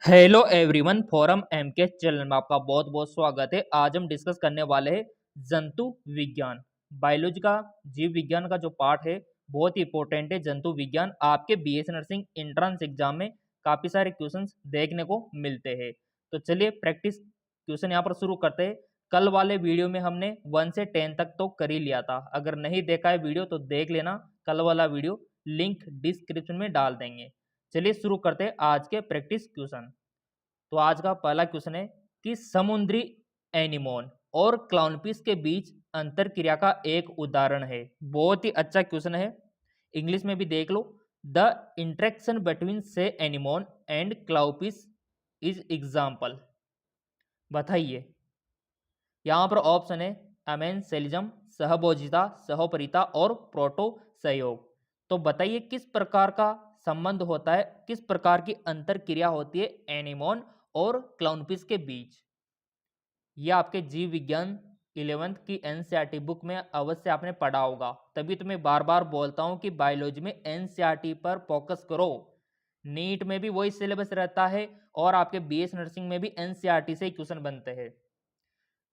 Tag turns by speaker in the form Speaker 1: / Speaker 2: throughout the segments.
Speaker 1: Hello everyone, forum M के channel में आपका बहुत बहुत स्वागत है। आज हम डिस्कस करने वाले हैं जंतु विज्ञान। बायोलॉजी का जीव विज्ञान का जो पार्ट है बहुत ही इंपॉर्टेंट है। जंतु विज्ञान आपके बीएससी नर्सिंग एंट्रेंस एग्जाम में काफ़ी सारे क्वेश्चंस देखने को मिलते हैं। तो चलिए प्रैक्टिस क्वेश्चन यहाँ पर शुरू करते हैं। कल वाले वीडियो में हमने 1 से 10 तक तो कर ही लिया था। अगर नहीं देखा है वीडियो तो देख लेना, कल वाला वीडियो लिंक डिस्क्रिप्शन में डाल देंगे। चलिए शुरू करते हैं आज के प्रैक्टिस क्वेश्चन। तो आज का पहला क्वेश्चन है कि समुद्री एनिमोन और क्लाउनफिश के बीच अंतर क्रिया का एक उदाहरण है। बहुत ही अच्छा क्वेश्चन है, इंग्लिश में भी देख लो। द इंटरेक्शन बिटवीन से anemone and Clownfish is example. बताइए। यहाँ पर ऑप्शन है अमेनसेलिज्म, सहभोजिता, सहोपरिता और प्रोटो सहयोग। तो बताइए किस प्रकार का संबंध होता है, किस प्रकार की अंतर क्रिया होती है एनिमोन और क्लाउनफिश के बीच। यह आपके जीव विज्ञान 11th की एनसीईआरटी बुक में अवश्य आपने पढ़ा होगा। तभी तो मैं बार बार बोलता हूं कि बायोलॉजी में एनसीईआरटी पर फोकस करो। नीट में भी वही सिलेबस रहता है और आपके बीएस नर्सिंग में भी एनसीईआरटी से ही क्वेश्चन बनते हैं।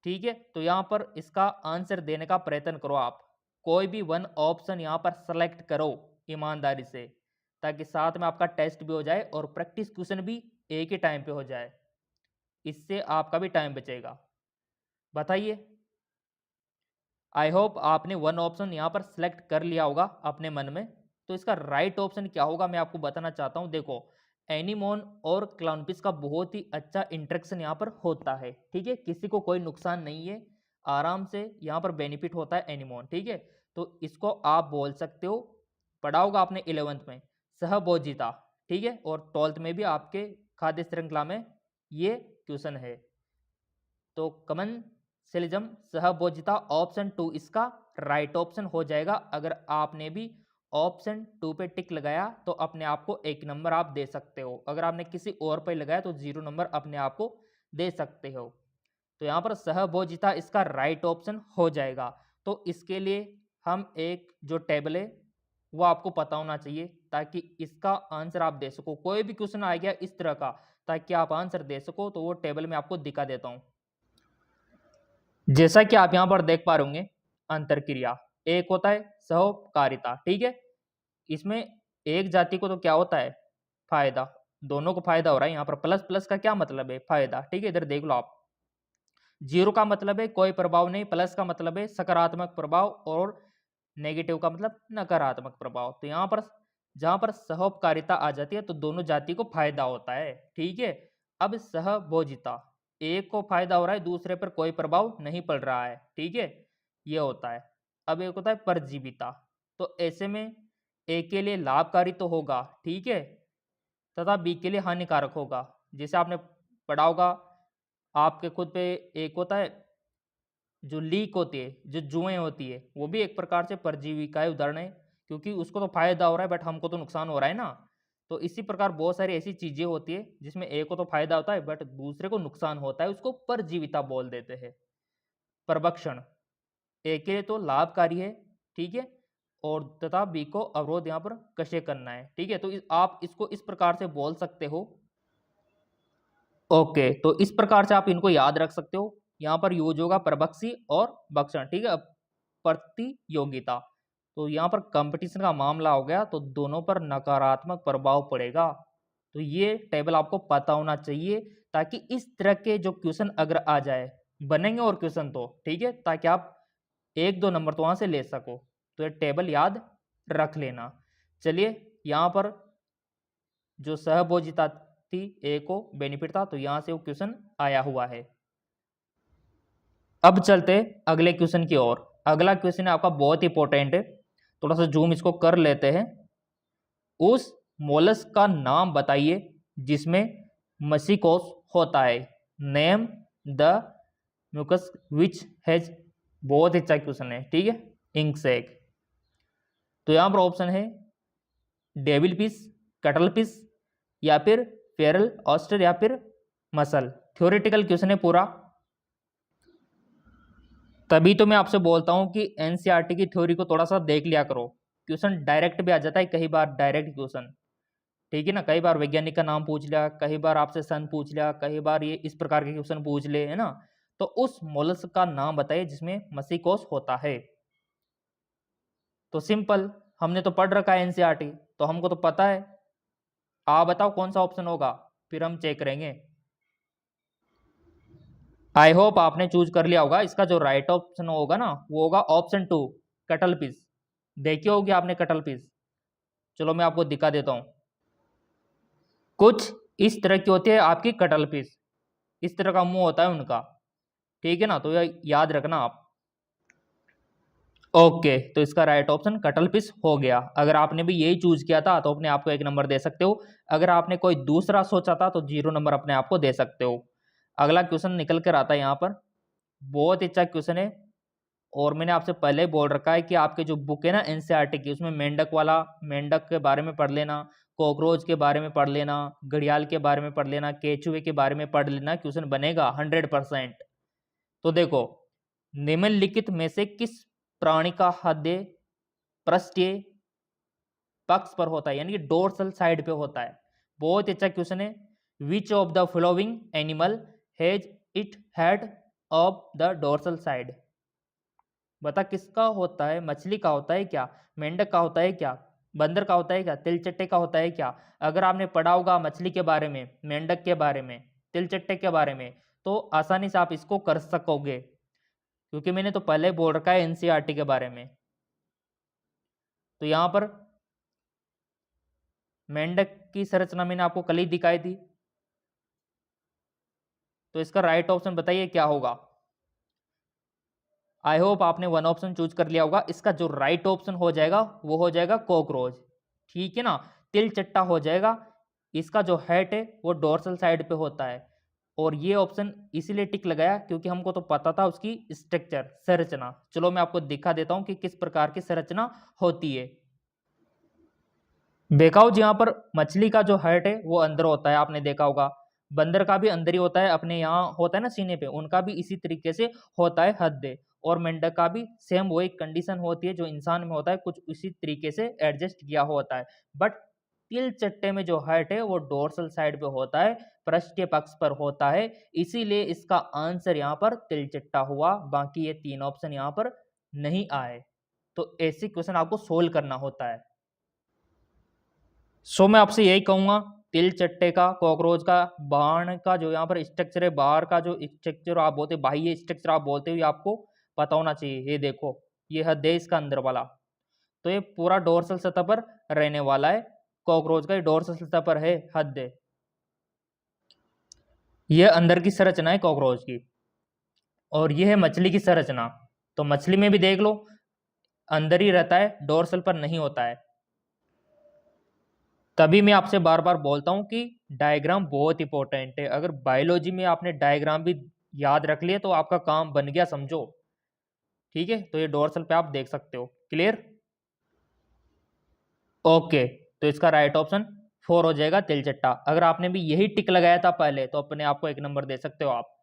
Speaker 1: ठीक है, तो यहां पर इसका आंसर देने का प्रयत्न करो। आप कोई भी वन ऑप्शन यहां पर सेलेक्ट करो ईमानदारी से, ताकि साथ में आपका टेस्ट भी हो जाए और प्रैक्टिस क्वेश्चन भी एक ही टाइम पे हो जाए। इससे आपका भी टाइम बचेगा। बताइए। आई होप आपने वन ऑप्शन यहां पर सिलेक्ट कर लिया होगा अपने मन में। तो इसका राइट ऑप्शन क्या होगा मैं आपको बताना चाहता हूं। देखो, एनिमोन और क्लाउनफिश का बहुत ही अच्छा इंटरेक्शन यहाँ पर होता है। ठीक है, किसी को कोई नुकसान नहीं है, आराम से यहाँ पर बेनिफिट होता है एनिमोन। ठीक है, तो इसको आप बोल सकते हो, पढ़ा होगा आपने 11th में, सहभोजिता। ठीक है, और 12th में भी आपके खाद्य श्रृंखला में ये क्वेश्चन है। तो कमन सिलिज्म, सहभोजिता, ऑप्शन 2 इसका राइट ऑप्शन हो जाएगा। अगर आपने भी ऑप्शन 2 पे टिक लगाया तो अपने आप को 1 नंबर आप दे सकते हो। अगर आपने किसी और पे लगाया तो 0 नंबर अपने आप को दे सकते हो। तो यहाँ पर सहभोजिता इसका राइट ऑप्शन हो जाएगा। तो इसके लिए हम एक जो टेबल है वो आपको पता होना चाहिए, ताकि इसका आंसर आप दे सको। कोई भी क्वेश्चन आ गया इस तरह का ताकि आप आंसर दे सको, तो वो टेबल में आपको दिखा देता हूँ। जैसा कि आप यहां पर देख पा रहे होंगे, अंतर क्रिया एक होता है सहोपकारिता। ठीक है, इसमें एक जाति को तो क्या होता है फायदा, दोनों को फायदा हो रहा है। यहाँ पर प्लस प्लस का क्या मतलब है फायदा। ठीक है, इधर देख लो आप। जीरो का मतलब है कोई प्रभाव नहीं, प्लस का मतलब है सकारात्मक प्रभाव और नेगेटिव का मतलब नकारात्मक प्रभाव। तो यहाँ पर जहां पर सहोपकारिता आ जाती है तो दोनों जाति को फायदा होता है। ठीक है, अब सहभोजिता, एक को फायदा हो रहा है, दूसरे पर कोई प्रभाव नहीं पड़ रहा है। ठीक है, ये होता है। अब एक होता है परजीविता। तो ऐसे में ए के लिए लाभकारी तो होगा, ठीक है, तथा बी के लिए हानिकारक होगा। जैसे आपने पढ़ा होगा आपके खुद पे, एक होता है जो लीक होती है, जो जुएं होती है, वो भी एक प्रकार से परजीवी का उदाहरण है, क्योंकि उसको तो फायदा हो रहा है बट हमको तो नुकसान हो रहा है ना। तो इसी प्रकार बहुत सारी ऐसी चीजें होती है जिसमें एक को तो फायदा होता है बट दूसरे को नुकसान होता है, उसको परजीविता बोल देते हैं। परभक्षण ए के लिए तो लाभकारी है, ठीक है, और तथा बी को अवरोध यहाँ पर कशे करना है। ठीक है, तो आप इसको इस प्रकार से बोल सकते हो। ओके, तो इस प्रकार से आप इनको याद रख सकते हो। यहाँ पर यूज होगा प्रभक्षी और भक्षण। ठीक है, प्रतियोगिता, तो यहाँ पर कंपटीशन का मामला हो गया तो दोनों पर नकारात्मक प्रभाव पड़ेगा। तो ये टेबल आपको पता होना चाहिए, ताकि इस तरह के जो क्वेश्चन अगर आ जाए, बनेंगे और क्वेश्चन तो ठीक है, ताकि आप 1-2 नंबर तो वहां से ले सको। तो ये टेबल याद रख लेना। चलिए, यहाँ पर जो सहभोजिता थी, ए को बेनिफिट था, तो यहां से वो क्वेश्चन आया हुआ है। अब चलते अगले क्वेश्चन की ओर। अगला क्वेश्चन आपका बहुत इंपॉर्टेंट है, थोड़ा सा जूम इसको कर लेते हैं। उस मोलस्क का नाम बताइए जिसमें मसीकोस होता है। Name the mucus which has, बहुत ही अच्छा क्वेश्चन है। ठीक है, इंकसेक। तो यहां पर ऑप्शन है डेविल फिश, कटल फिश, या फिर फेरल ऑस्टर, या फिर मसल। थ्योरेटिकल क्वेश्चन है पूरा, तभी तो मैं आपसे बोलता हूं कि एनसीईआरटी की थ्योरी को थोड़ा सा देख लिया करो। क्वेश्चन डायरेक्ट भी आ जाता है कई बार, डायरेक्ट क्वेश्चन। ठीक है ना। कई बार वैज्ञानिक का नाम पूछ लिया, कई बार आपसे सन पूछ लिया, कई बार ये इस प्रकार के क्वेश्चन पूछ ले, है ना। तो उस मोलस्क का नाम बताइए जिसमें मसीकोस होता है। तो सिंपल, हमने तो पढ़ रखा है एनसीईआरटी, तो हमको तो पता है। आप बताओ कौन सा ऑप्शन होगा, फिर हम चेक करेंगे। आई होप आपने चूज कर लिया होगा। इसका जो राइट ऑप्शन होगा ना, वो होगा ऑप्शन 2, कटल फिश। देखी होगी आपने कटल फिश। चलो मैं आपको दिखा देता हूं। कुछ इस तरह की होती है आपकी कटल फिश, इस तरह का मुंह होता है उनका। ठीक है ना, तो यह याद रखना आप। ओके, तो इसका राइट ऑप्शन कटल फिश हो गया। अगर आपने भी यही चूज किया था तो अपने आप को 1 नंबर दे सकते हो। अगर आपने कोई दूसरा सोचा था तो 0 नंबर अपने आप को दे सकते हो। अगला क्वेश्चन निकल कर आता है यहाँ पर। बहुत अच्छा क्वेश्चन है, और मैंने आपसे पहले ही बोल रखा है कि आपके जो बुक है ना एनसीईआरटी की, उसमें मेंढक वाला, मेंढक के बारे में पढ़ लेना, कॉकरोच के बारे में पढ़ लेना, घड़ियाल के बारे में पढ़ लेना, केचुए के बारे में पढ़ लेना। क्वेश्चन बनेगा 100%। तो देखो, निम्नलिखित में से किस प्राणी का हृदय पृष्ठीय पक्ष पर होता है, यानी कि डोर्सल साइड पे होता है। बहुत अच्छा क्वेश्चन है। Which of the following animal has it head of the dorsal side. बता किसका होता है, मछली का होता है क्या, मेंढक का होता है क्या, बंदर का होता है क्या, तिलचट्टे का होता है क्या। अगर आपने पढ़ा होगा मछली के बारे में, मेंढक के बारे में, तिलचट्टे के बारे में, तो आसानी से आप इसको कर सकोगे, क्योंकि मैंने तो पहले ही बोल रखा है एनसीईआरटी के बारे में। तो यहां पर मेंढक की संरचना मैंने आपको कल ही दिखाई थी। तो इसका राइट ऑप्शन बताइए क्या होगा। आई होप आपने 1 ऑप्शन चूज कर लिया होगा। इसका जो राइट ऑप्शन हो जाएगा वो हो जाएगा कॉकरोच। ठीक है ना, तिल चट्टा हो जाएगा। इसका जो हेड है वो डोर्सल साइड पे होता है। और ये ऑप्शन इसीलिए टिक लगाया क्योंकि हमको तो पता था उसकी स्ट्रक्चर, संरचना। चलो मैं आपको दिखा देता हूं कि किस प्रकार की संरचना होती है। बेकाउ जी, यहाँ पर मछली का जो हेड है वो अंदर होता है, आपने देखा होगा। बंदर का भी अंदर ही होता है, अपने यहाँ होता है ना सीने पे, उनका भी इसी तरीके से होता है हद। और मेंढक का भी सेम वही कंडीशन होती है जो इंसान में होता है, कुछ उसी तरीके से एडजस्ट किया होता है। बट तिल चट्टे में जो हेड है वो डोर्सल साइड पे होता है, पृष्ठीय पक्ष पर होता है। इसीलिए इसका आंसर यहाँ पर तिल चट्टा हुआ। बाकी ये 3 ऑप्शन यहाँ पर नहीं आए। तो ऐसी क्वेश्चन आपको सोल्व करना होता है। सो मैं आपसे यही कहूंगा, तिल चट्टे का, कॉकरोच का, बाण का जो यहाँ पर स्ट्रक्चर है, बाहर का जो स्ट्रक्चर आप बोलते, बाह्य स्ट्रक्चर आप बोलते हो, ये आपको पता होना चाहिए। ये देखो, ये हृदय इसका अंदर वाला, तो ये पूरा डोर्सल सतह पर रहने वाला है। कॉकरोच का ये डोर्सल सतह पर है हृदय। ये अंदर की संरचना है कॉकरोच की, और ये है मछली की संरचना। तो मछली में भी देख लो, अंदर ही रहता है, डोर्सल पर नहीं होता है। तभी मैं आपसे बार बार बोलता हूं कि डायग्राम बहुत इंपॉर्टेंट है। अगर बायोलॉजी में आपने डायग्राम भी याद रख लिया तो आपका काम बन गया समझो। ठीक है, तो ये डोर्सल पे आप देख सकते हो। क्लियर? ओके, तो इसका राइट ऑप्शन 4 हो जाएगा, तिलचट्टा। अगर आपने भी यही टिक लगाया था पहले तो अपने आप को 1 नंबर दे सकते हो आप,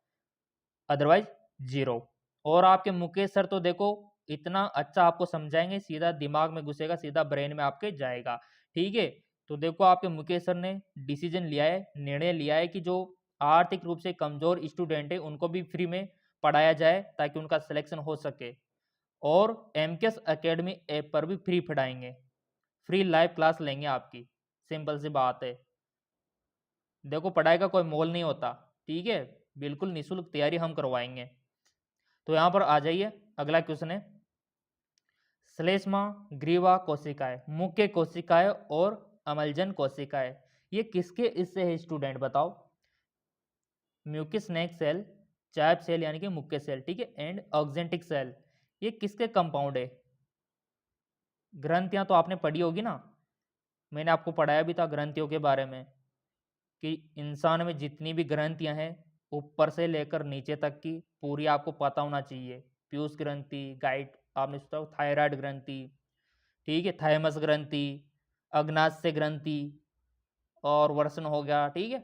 Speaker 1: अदरवाइज 0। और आपके मुकेश सर तो देखो, इतना अच्छा आपको समझाएंगे, सीधा दिमाग में घुसेगा, सीधा ब्रेन में आपके जाएगा। ठीक है, तो देखो आपके मुकेश सर ने डिसीजन लिया है, निर्णय लिया है कि जो आर्थिक रूप से कमजोर स्टूडेंट है उनको भी फ्री में पढ़ाया जाए ताकि उनका सिलेक्शन हो सके। और एमकेएस एकेडमी ऐप पर भी फ्री पढ़ाएंगे, फ्री लाइव क्लास लेंगे आपकी। सिंपल सी बात है। देखो, पढ़ाई का कोई मोल नहीं होता। ठीक है, बिल्कुल निःशुल्क तैयारी हम करवाएंगे। तो यहां पर आ जाइए, अगला क्वेश्चन है, श्लेष्मा ग्रीवा कोशिकाएं, मुख्य कोशिकाएं और अमलजन कोशिकाएं, ये किसके इससे है स्टूडेंट बताओ। म्यूकिस नेक सेल, चैप सेल यानी कि मुख्य सेल, ठीक है, एंड ऑक्जेंटिक सेल, ये किसके कंपाउंड है। ग्रंथियां तो आपने पढ़ी होगी ना, मैंने आपको पढ़ाया भी था ग्रंथियों के बारे में, कि इंसान में जितनी भी ग्रंथियां हैं ऊपर से लेकर नीचे तक की पूरी आपको पता होना चाहिए। पीयूष ग्रंथि, गाइड आपने सुना हो, थायराइड ग्रंथि, ठीक है, थाइमस ग्रंथि, अग्नाशय ग्रंथि, और वर्षण हो गया। ठीक है,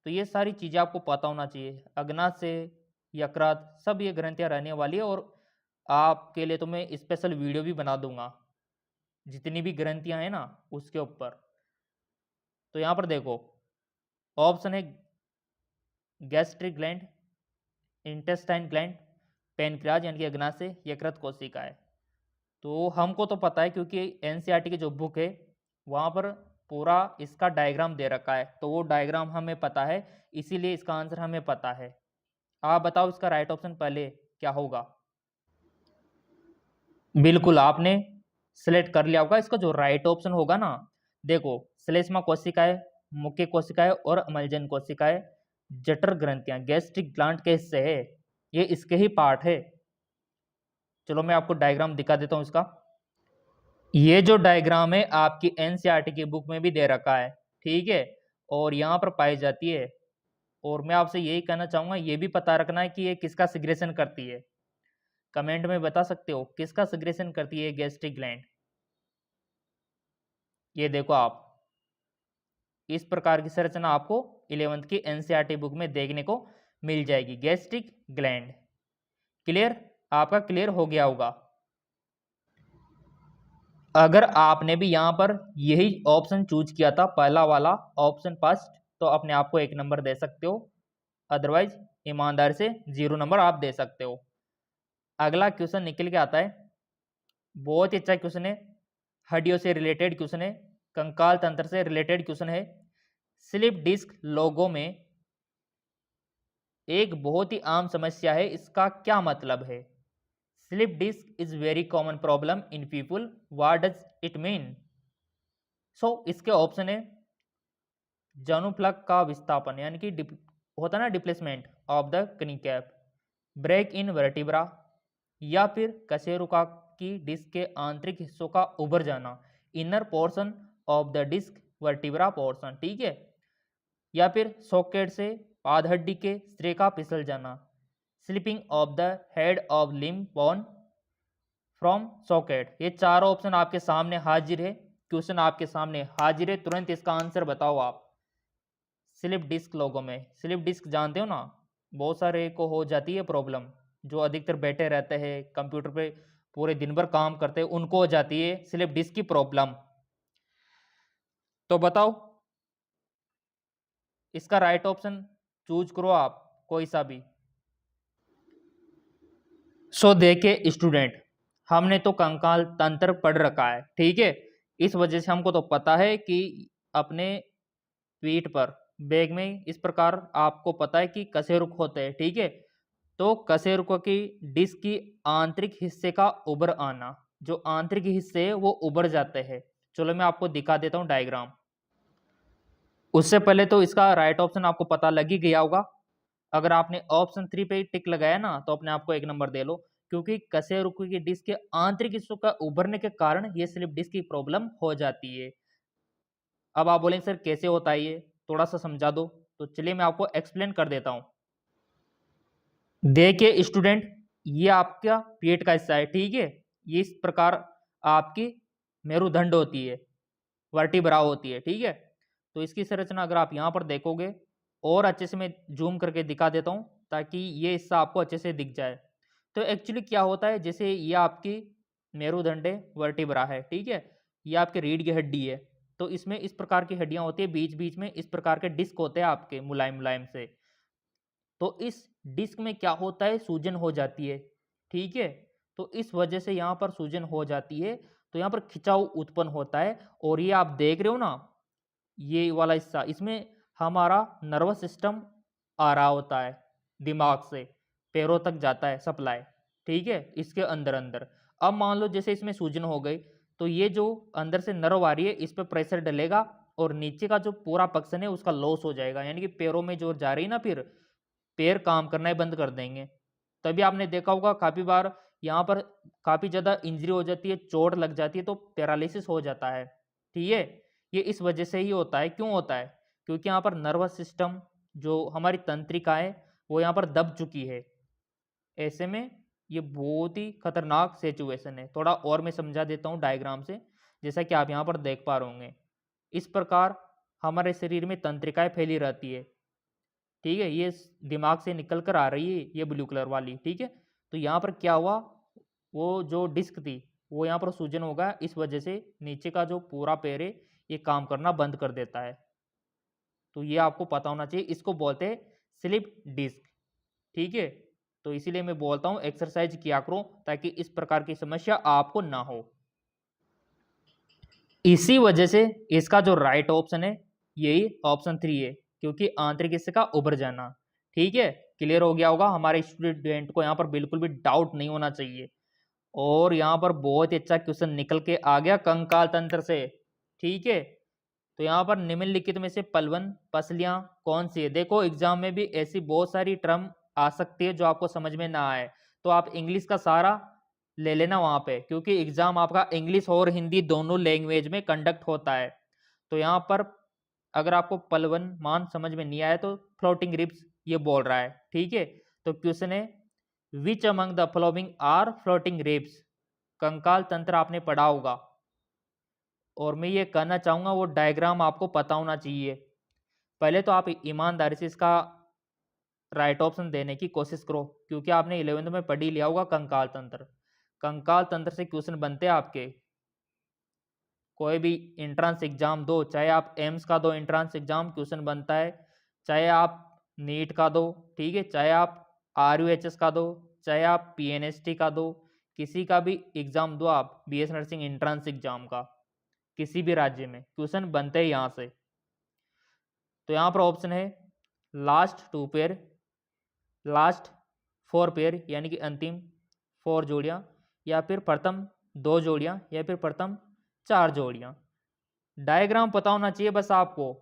Speaker 1: तो ये सारी चीजें आपको पता होना चाहिए। अग्नाशय, यकृत, सब ये ग्रंथियां रहने वाली है। और आपके लिए तो मैं स्पेशल वीडियो भी बना दूंगा जितनी भी ग्रंथियां हैं ना उसके ऊपर। तो यहाँ पर देखो ऑप्शन है gastric gland, intestine gland, pancreas यानी कि अग्नाशय, यकृत कोशिकाएं। तो हमको तो पता है क्योंकि एनसीईआरटी की जो बुक है वहाँ पर पूरा इसका डायग्राम दे रखा है, तो वो डायग्राम हमें पता है, इसीलिए इसका आंसर हमें पता है। आप बताओ इसका राइट ऑप्शन पहले क्या होगा। बिल्कुल आपने सिलेक्ट कर लिया होगा। इसका जो राइट ऑप्शन होगा ना, देखो श्लेष्मा कोशिकाएं, मुख्य कोशिकाएं और अम्लजन कोशिकाएं जठर ग्रंथियां गैस्ट्रिक ग्लैंड के हिस्से है, ये इसके ही पार्ट है। चलो मैं आपको डायग्राम दिखा देता हूं इसका। ये जो डायग्राम है आपकी एनसीईआरटी की बुक में भी दे रखा है, ठीक है, और यहाँ पर पाई जाती है। और मैं आपसे यही कहना चाहूंगा, ये भी पता रखना है कि ये किसका सिग्रेशन करती है। कमेंट में बता सकते हो किसका सिग्रेशन करती है गैस्ट्रिक ग्लैंड। ये देखो आप, इस प्रकार की संरचना आपको 11th की एनसीईआरटी बुक में देखने को मिल जाएगी, गैस्ट्रिक ग्लैंड। क्लियर? आपका क्लियर हो गया होगा। अगर आपने भी यहां पर यही ऑप्शन चूज किया था, पहला वाला ऑप्शन फर्स्ट, तो अपने आप को 1 नंबर दे सकते हो, अदरवाइज ईमानदारी से 0 नंबर आप दे सकते हो। अगला क्वेश्चन निकल के आता है, बहुत ही अच्छा क्वेश्चन है, हड्डियों से रिलेटेड क्वेश्चन है, कंकाल तंत्र से रिलेटेड क्वेश्चन है। स्लिप डिस्क लोगों में एक बहुत ही आम समस्या है, इसका क्या मतलब है? Slip disc is very common problem in people, what does it mean? So इसके ऑप्शन है जानुप्लग का विस्थापन यानी कि होता है ना डिप्लेसमेंट ऑफ द कनी कैप, ब्रेक इन वर्टिब्रा, या फिर कशेरुका की डिस्क के आंतरिक हिस्सों का उभर जाना, inner portion of the disc vertebra portion, ठीक है, या फिर सॉकेट से पाद हड्डी के सिरे का फिसल जाना, slipping of the head of limb bone from socket. ये चारों ऑप्शन आपके सामने हाजिर है, क्वेश्चन आपके सामने हाजिर है, तुरंत इसका आंसर बताओ आप। स्लिप डिस्क लोगों में, स्लिप डिस्क जानते हो ना, बहुत सारे को हो जाती है प्रॉब्लम, जो अधिकतर बैठे रहते हैं कंप्यूटर पे पूरे दिन भर काम करते हैं, उनको हो जाती है स्लिप डिस्क की प्रॉब्लम। तो बताओ इसका राइट ऑप्शन चूज करो आप कोई सा भी। सो देखिए स्टूडेंट, हमने तो कंकाल तंत्र पढ़ रखा है, ठीक है, इस वजह से हमको तो पता है कि अपने पीठ पर बैग में इस प्रकार आपको पता है कि कशेरुक होते हैं, ठीक है, तो कशेरुकों की डिस्क की आंतरिक हिस्से का उभर आना, जो आंतरिक हिस्से है वो उभर जाते हैं। चलो मैं आपको दिखा देता हूँ डायग्राम। उससे पहले तो इसका राइट ऑप्शन आपको पता लग ही गया होगा। अगर आपने ऑप्शन 3 पे टिक लगाया ना, तो अपने आप को 1 नंबर दे लो, क्योंकि कशेरुकी की डिस्क के आंतरिक हिस्सों का उभरने के कारण ये स्लिप डिस्क की प्रॉब्लम हो जाती है। अब आप बोलेंगे सर कैसे होता है ये, थोड़ा सा समझा दो, तो चलिए मैं आपको एक्सप्लेन कर देता हूँ। देखिए स्टूडेंट, ये आपका पेट का हिस्सा है, ठीक है, ये इस प्रकार आपकी मेरुदंड होती है, वर्टिब्रा होती है, ठीक है, तो इसकी संरचना अगर आप यहाँ पर देखोगे, और अच्छे से मैं जूम करके दिखा देता हूँ ताकि ये हिस्सा आपको अच्छे से दिख जाए। तो एक्चुअली क्या होता है, जैसे ये आपकी मेरुदंड वर्टिब्रा है, ठीक है, ये आपके रीढ़ की हड्डी है, तो इसमें इस प्रकार की हड्डियां होती है, बीच बीच में इस प्रकार के डिस्क होते हैं आपके मुलायम मुलायम से। तो इस डिस्क में क्या होता है, सूजन हो जाती है, ठीक है, तो इस वजह से यहाँ पर सूजन हो जाती है, तो यहाँ पर खिंचाव उत्पन्न होता है। और ये आप देख रहे हो ना, ये वाला हिस्सा, इसमें हमारा नर्वस सिस्टम आ रहा होता है, दिमाग से पैरों तक जाता है सप्लाई, ठीक है, इसके अंदर अंदर। अब मान लो जैसे इसमें सूजन हो गई, तो ये जो अंदर से नर्व आ रही है इस पर प्रेशर डलेगा, और नीचे का जो पूरा पक्सन है उसका लॉस हो जाएगा, यानी कि पैरों में जो जा रही है ना, फिर पैर काम करना ही बंद कर देंगे। तभी आपने देखा होगा काफी बार यहाँ पर काफी ज्यादा इंजरी हो जाती है, चोट लग जाती है, तो पैरालिसिस हो जाता है, ठीक है, ये इस वजह से ही होता है। क्यों होता है? क्योंकि यहाँ पर नर्वस सिस्टम जो हमारी तंत्रिका है वो यहाँ पर दब चुकी है। ऐसे में ये बहुत ही खतरनाक सिचुएशन है। थोड़ा और मैं समझा देता हूँ डायग्राम से, जैसा कि आप यहाँ पर देख पा रहे होंगे। इस प्रकार हमारे शरीर में तंत्रिकाएं फैली रहती है, ठीक है, ये दिमाग से निकल कर आ रही है ये ब्लू कलर वाली, ठीक है। तो यहाँ पर क्या हुआ, वो जो डिस्क थी वो यहाँ पर सूजन होगा, इस वजह से नीचे का जो पूरा पैर है ये काम करना बंद कर देता है। तो ये आपको पता होना चाहिए, इसको बोलते हैं स्लिप डिस्क। ठीक है, तो इसीलिए मैं बोलता हूं एक्सरसाइज किया करो ताकि इस प्रकार की समस्या आपको ना हो। इसी वजह से इसका जो राइट ऑप्शन है यही ऑप्शन 3 है, क्योंकि आंतरिक हिस्से का उभर जाना। ठीक है, क्लियर हो गया होगा, हमारे स्टूडेंट को यहाँ पर बिल्कुल भी डाउट नहीं होना चाहिए। और यहाँ पर बहुत ही अच्छा क्वेश्चन निकल के आ गया कंकाल तंत्र से। ठीक है, तो यहाँ पर निम्नलिखित में से पलवन पसलियां कौन सी है? देखो एग्जाम में भी ऐसी बहुत सारी टर्म आ सकती है जो आपको समझ में ना आए, तो आप इंग्लिश का सहारा ले लेना वहां पे, क्योंकि एग्जाम आपका इंग्लिश और हिंदी दोनों लैंग्वेज में कंडक्ट होता है। तो यहाँ पर अगर आपको पलवन मान समझ में नहीं आया तो फ्लोटिंग रिब्स ये बोल रहा है। ठीक है, तो क्वेश्चन है which among the following are floating ribs? कंकाल तंत्र आपने पढ़ा होगा, और मैं ये कहना चाहूंगा वो डायग्राम आपको पता होना चाहिए। पहले तो आप ईमानदारी से इसका राइट ऑप्शन देने की कोशिश करो, क्योंकि आपने 11th में पढ़ ही लिया होगा कंकाल तंत्र। कंकाल तंत्र से क्वेश्चन बनते हैं आपके, कोई भी एंट्रेंस एग्जाम दो, चाहे आप एम्स का दो एंट्रेंस एग्जाम, क्वेश्चन बनता है। चाहे आप नीट का दो, ठीक है, चाहे आप RUHS का दो, चाहे आप PNST का दो, किसी का भी एग्जाम दो आप, BS नर्सिंग एंट्रेंस एग्जाम का, किसी भी राज्य में क्वेश्चन बनते हैं यहाँ से। तो यहाँ पर ऑप्शन है लास्ट 2 पेयर, लास्ट 4 पेयर यानी कि अंतिम 4 जोड़ियाँ, या फिर प्रथम 2 जोड़ियाँ, या फिर प्रथम 4 जोड़ियाँ। डायग्राम पता होना चाहिए बस आपको,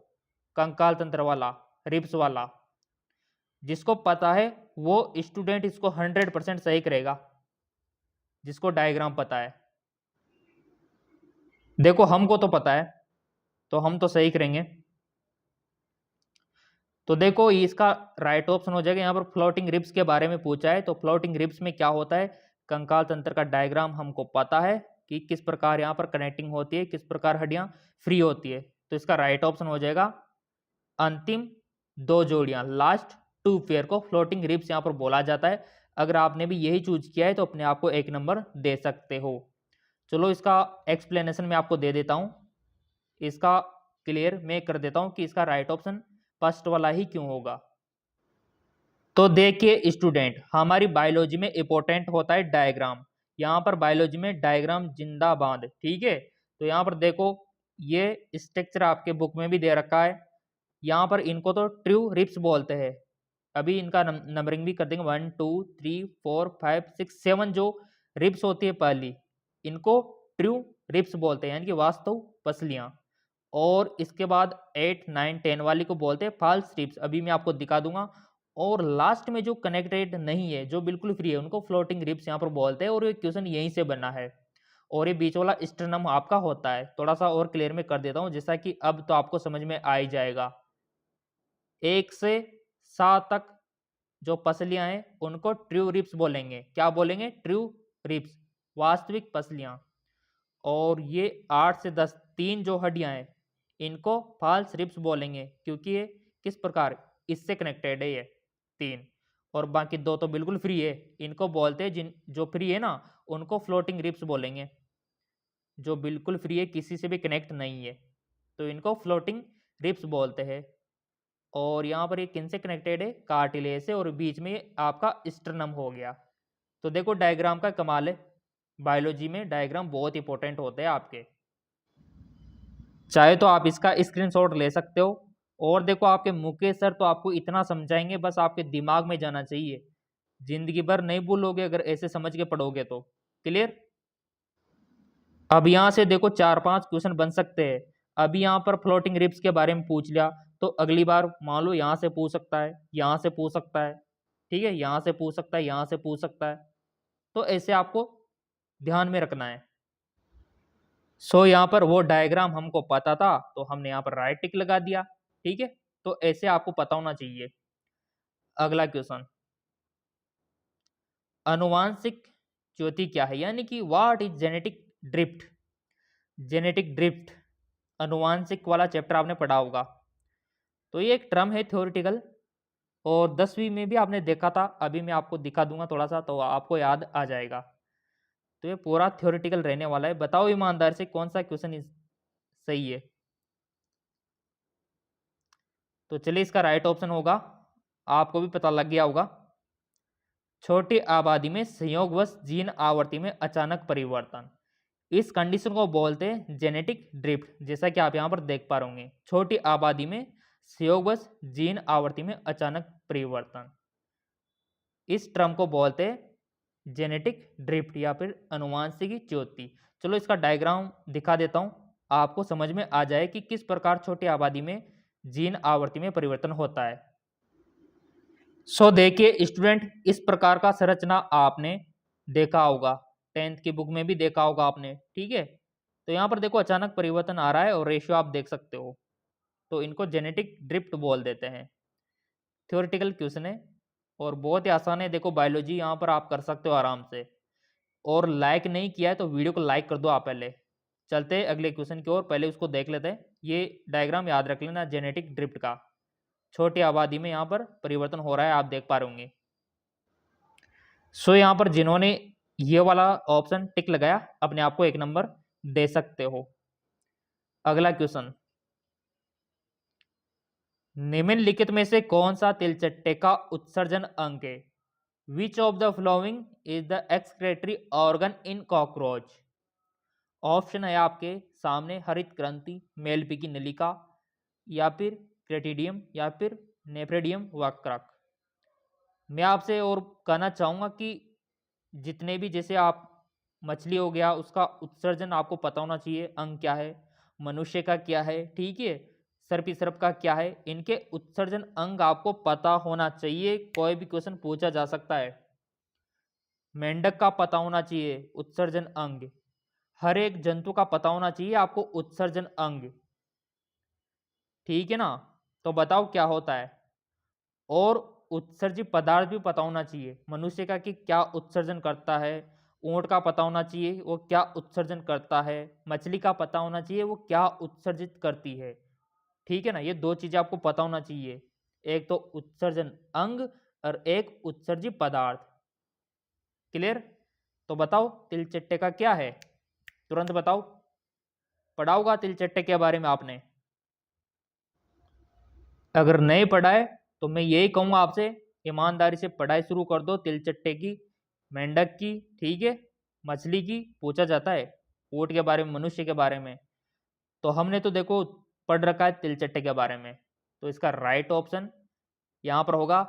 Speaker 1: कंकाल तंत्र वाला, रिब्स वाला। जिसको पता है वो स्टूडेंट इसको 100% सही करेगा, जिसको डायग्राम पता है। देखो हमको तो पता है, तो हम तो सही करेंगे। तो देखो इसका राइट ऑप्शन हो जाएगा। यहाँ पर फ्लोटिंग रिब्स के बारे में पूछा है, तो फ्लोटिंग रिब्स में क्या होता है, कंकाल तंत्र का डायग्राम हमको पता है कि किस प्रकार यहाँ पर कनेक्टिंग होती है, किस प्रकार हड्डियां फ्री होती है। तो इसका राइट ऑप्शन हो जाएगा अंतिम 2 जोड़ियां, लास्ट 2 पेयर को फ्लोटिंग रिब्स यहाँ पर बोला जाता है। अगर आपने भी यही चूज किया है तो अपने आप को 1 नंबर दे सकते हो। चलो इसका एक्सप्लेनेशन मैं आपको दे देता हूं, इसका क्लियर मैं कर देता हूं कि इसका राइट ऑप्शन फर्स्ट वाला ही क्यों होगा। तो देखिए स्टूडेंट, हमारी बायोलॉजी में इंपॉर्टेंट होता है डायग्राम। यहाँ पर बायोलॉजी में डायग्राम जिंदाबाद। ठीक है, तो यहाँ पर देखो ये स्ट्रक्चर आपके बुक में भी दे रखा है। यहाँ पर इनको तो ट्रू रिप्स बोलते हैं। अभी इनका नंबरिंग भी कर देंगे, 1 2 3 4 5 6 7 जो रिप्स होती है पहली, इनको ट्रू रिप्स बोलते हैं, यानी कि वास्तव पसलियां। और इसके बाद 8 9 10 वाली को बोलते हैं फॉल्स रिप्स, अभी मैं आपको दिखा दूंगा। और लास्ट में जो कनेक्टेड नहीं है, जो बिल्कुल फ्री है, उनको फ्लोटिंग रिप्स यहाँ पर बोलते हैं। और ये क्वेश्चन यहीं से बना है। और ये बीच वाला स्टर्नम आपका होता है। थोड़ा सा और क्लियर में कर देता हूँ, जैसा कि अब तो आपको समझ में आ ही जाएगा। 1 से 7 तक जो पसलियां हैं उनको ट्रू रिप्स बोलेंगे। क्या बोलेंगे? ट्रू रिप्स, वास्तविक पसलियां। और ये 8 से 10 तीन जो हड्डियां हैं इनको फॉल्स रिप्स बोलेंगे, क्योंकि ये किस प्रकार इससे कनेक्टेड है, ये 3। और बाकी 2 तो बिल्कुल फ्री है, इनको बोलते हैं, जिन जो फ्री है ना उनको फ्लोटिंग रिप्स बोलेंगे। जो बिल्कुल फ्री है, किसी से भी कनेक्ट नहीं है, तो इनको फ्लोटिंग रिप्स बोलते हैं। और यहाँ पर ये किन से कनेक्टेड है? कार्टिलेज से, और बीच में आपका स्टर्नम हो गया। तो देखो डायग्राम का कमाल है, बायोलॉजी में डायग्राम बहुत इंपॉर्टेंट होते हैं आपके। चाहे तो आप इसका स्क्रीनशॉट ले सकते हो। और देखो आपके मुकेश सर तो आपको इतना समझाएंगे, बस आपके दिमाग में जाना चाहिए, जिंदगी भर नहीं भूलोगे अगर ऐसे समझ के पढ़ोगे तो। क्लियर? अब यहाँ से देखो 4-5 क्वेश्चन बन सकते हैं। अभी यहाँ पर फ्लोटिंग रिप्स के बारे में पूछ लिया, तो अगली बार मान लो यहाँ से पूछ सकता है, यहाँ से पूछ सकता है, ठीक है, यहाँ से पूछ सकता है, यहाँ से पूछ सकता है। तो ऐसे आपको ध्यान में रखना है। सो यहाँ पर वो डायग्राम हमको पता था तो हमने यहाँ पर राइट टिक लगा दिया। ठीक है, तो ऐसे आपको पता होना चाहिए। अगला क्वेश्चन, अनुवांशिक ज्योति क्या है, यानी कि what is genetic drift? Genetic drift अनुवांशिक वाला चैप्टर आपने पढ़ा होगा। तो ये एक टर्म है थ्योरेटिकल, और 10वीं में भी आपने देखा था। अभी मैं आपको दिखा दूंगा थोड़ा सा, तो आपको याद आ जाएगा। तो ये पूरा थ्योरेटिकल रहने वाला है। बताओ ईमानदार से कौन सा क्वेश्चन सही है? तो चलिए इसका राइट ऑप्शन होगा, आपको भी पता लग गया होगा, छोटी आबादी में संयोगवश जीन आवर्ती में अचानक परिवर्तन। इस कंडीशन को बोलते हैं जेनेटिक ड्रिफ्ट, जैसा कि आप यहाँ पर देख पा रहे होंगे, छोटी आबादी में संयोगवश जीन आवर्ती में अचानक परिवर्तन। इस टर्म को बोलते हैं जेनेटिक ड्रिफ्ट या फिर अनुवांशिकी च्युति। चलो इसका डायग्राम दिखा देता हूं, आपको समझ में आ जाए कि किस प्रकार छोटी आबादी में जीन आवर्ती में परिवर्तन होता है। सो देखिए स्टूडेंट, इस प्रकार का संरचना आपने देखा होगा, 10th की बुक में भी देखा होगा आपने, ठीक है। तो यहाँ पर देखो अचानक परिवर्तन आ रहा है और रेशियो आप देख सकते हो, तो इनको जेनेटिक ड्रिफ्ट बोल देते हैं। थ्योरेटिकल क्वेश्चन है और बहुत ही आसान है, देखो बायोलॉजी यहाँ पर आप कर सकते हो आराम से। और लाइक नहीं किया है तो वीडियो को लाइक कर दो आप पहले। चलते हैं अगले क्वेश्चन की ओर, पहले उसको देख लेते हैं। ये डायग्राम याद रख लेना जेनेटिक ड्रिफ्ट का, छोटी आबादी में यहाँ पर परिवर्तन हो रहा है, आप देख पा रहे होंगे। सो यहाँ पर जिन्होंने ये वाला ऑप्शन टिक लगाया अपने आप को 1 नंबर दे सकते हो। अगला क्वेश्चन, निम्नलिखित में से कौन सा तिलचट्टे का उत्सर्जन अंग है? Which of the following is the excretory organ in cockroach? Option है आपके सामने, हरित ग्रंथि, मेलपी की नलिका, या फिर क्रेटिडियम, या फिर नेफ्रेडियम वक्रक। मैं आपसे और कहना चाहूँगा कि जितने भी, जैसे आप मछली हो गया, उसका उत्सर्जन आपको पता होना चाहिए, अंग क्या है, मनुष्य का क्या है, ठीक है, सर्पिसर्प का क्या है, इनके उत्सर्जन अंग आपको पता होना चाहिए। कोई भी क्वेश्चन पूछा जा सकता है। मेंढक का पता होना चाहिए उत्सर्जन अंग, हर एक जंतु का पता होना चाहिए आपको उत्सर्जन अंग, ठीक है ना। तो बताओ क्या होता है। और उत्सर्जित पदार्थ भी पता होना चाहिए मनुष्य का कि क्या उत्सर्जन करता है, ऊंट का पता होना चाहिए वो क्या उत्सर्जन करता है, मछली का पता होना चाहिए वो क्या उत्सर्जित करती है, ठीक है ना। ये 2 चीजें आपको पता होना चाहिए, एक तो उत्सर्जन अंग और एक उत्सर्जित पदार्थ। क्लियर? तो बताओ तिलचट्टे का क्या है, तुरंत बताओ। पढ़ा होगा तिलचट्टे के बारे में आपने, अगर नहीं पढ़ा है तो मैं यही कहूँगा आपसे, ईमानदारी से पढ़ाई शुरू कर दो। तिलचट्टे की, मेंढक की, ठीक है, मछली की पूछा जाता है, ऊंट के बारे में, मनुष्य के बारे में। तो हमने तो देखो पढ़ रखा है तिलचट्टे के बारे में, तो इसका राइट ऑप्शन यहाँ पर होगा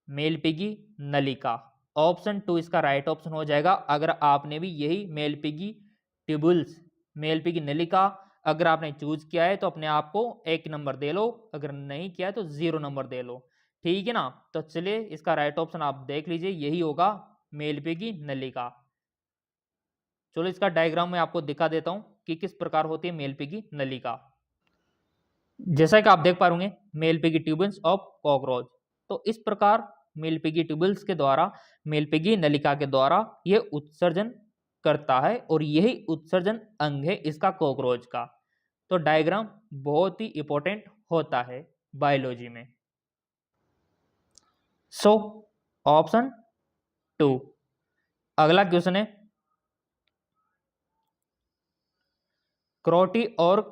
Speaker 1: मेलपिगी नलिका। ऑप्शन 2 इसका राइट ऑप्शन हो जाएगा। अगर आपने भी यही मेलपिगी ट्यूबुल्स, मेलपिगी नलिका अगर आपने चूज किया है तो अपने आप को 1 नंबर दे लो, अगर नहीं किया है तो 0 नंबर दे लो, ठीक है ना। तो चलिए इसका राइट ऑप्शन आप देख लीजिए, यही होगा मेलपिगी नलिका। चलो इसका डायग्राम मैं आपको दिखा देता हूं कि किस प्रकार होती है मेलपिगी नलिका। जैसा कि आप देख पा रहे होंगे, मेलपिगी ट्यूबल्स ऑफ कॉकरोच। तो इस प्रकार मेलपिगी ट्यूबल्स के द्वारा, मेलपिगी नलिका के द्वारा ये उत्सर्जन करता है और यही उत्सर्जन अंग है इसका कॉकरोच का। तो डायग्राम बहुत ही इंपॉर्टेंट होता है बायोलॉजी में। So option 2। अगला क्वेश्चन है, क्रोटी और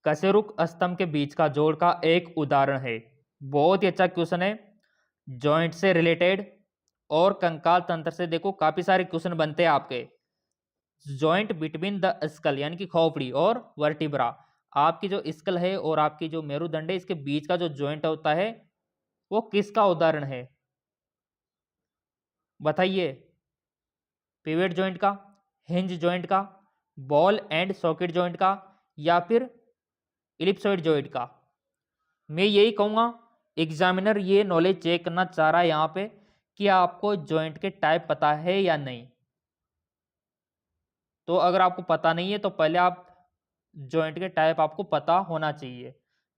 Speaker 1: कशेरुक स्तंभ के बीच का जोड़ का एक उदाहरण है। बहुत ही अच्छा क्वेश्चन है, जॉइंट से रिलेटेड और कंकाल तंत्र से देखो काफी सारे क्वेश्चन बनते हैं आपके। जॉइंट बिटवीन द स्कल यानी कि खोपड़ी और वर्टिब्रा, आपकी जो स्कल है और आपकी जो मेरुदंड है, इसके बीच का जो जॉइंट होता है वो किसका उदाहरण है, बताइए। पिवेट जॉइंट का, हिंज जॉइंट का, बॉल एंड सॉकेट जॉइंट का, या फिर इलिप्सॉइड जॉइंट का। मैं यही कहूँगा, एग्जामिनर ये नॉलेज चेक करना चाह रहा है यहाँ पे कि आपको जॉइंट के टाइप पता है या नहीं। तो अगर आपको पता नहीं है तो पहले आप जॉइंट के टाइप आपको पता होना चाहिए।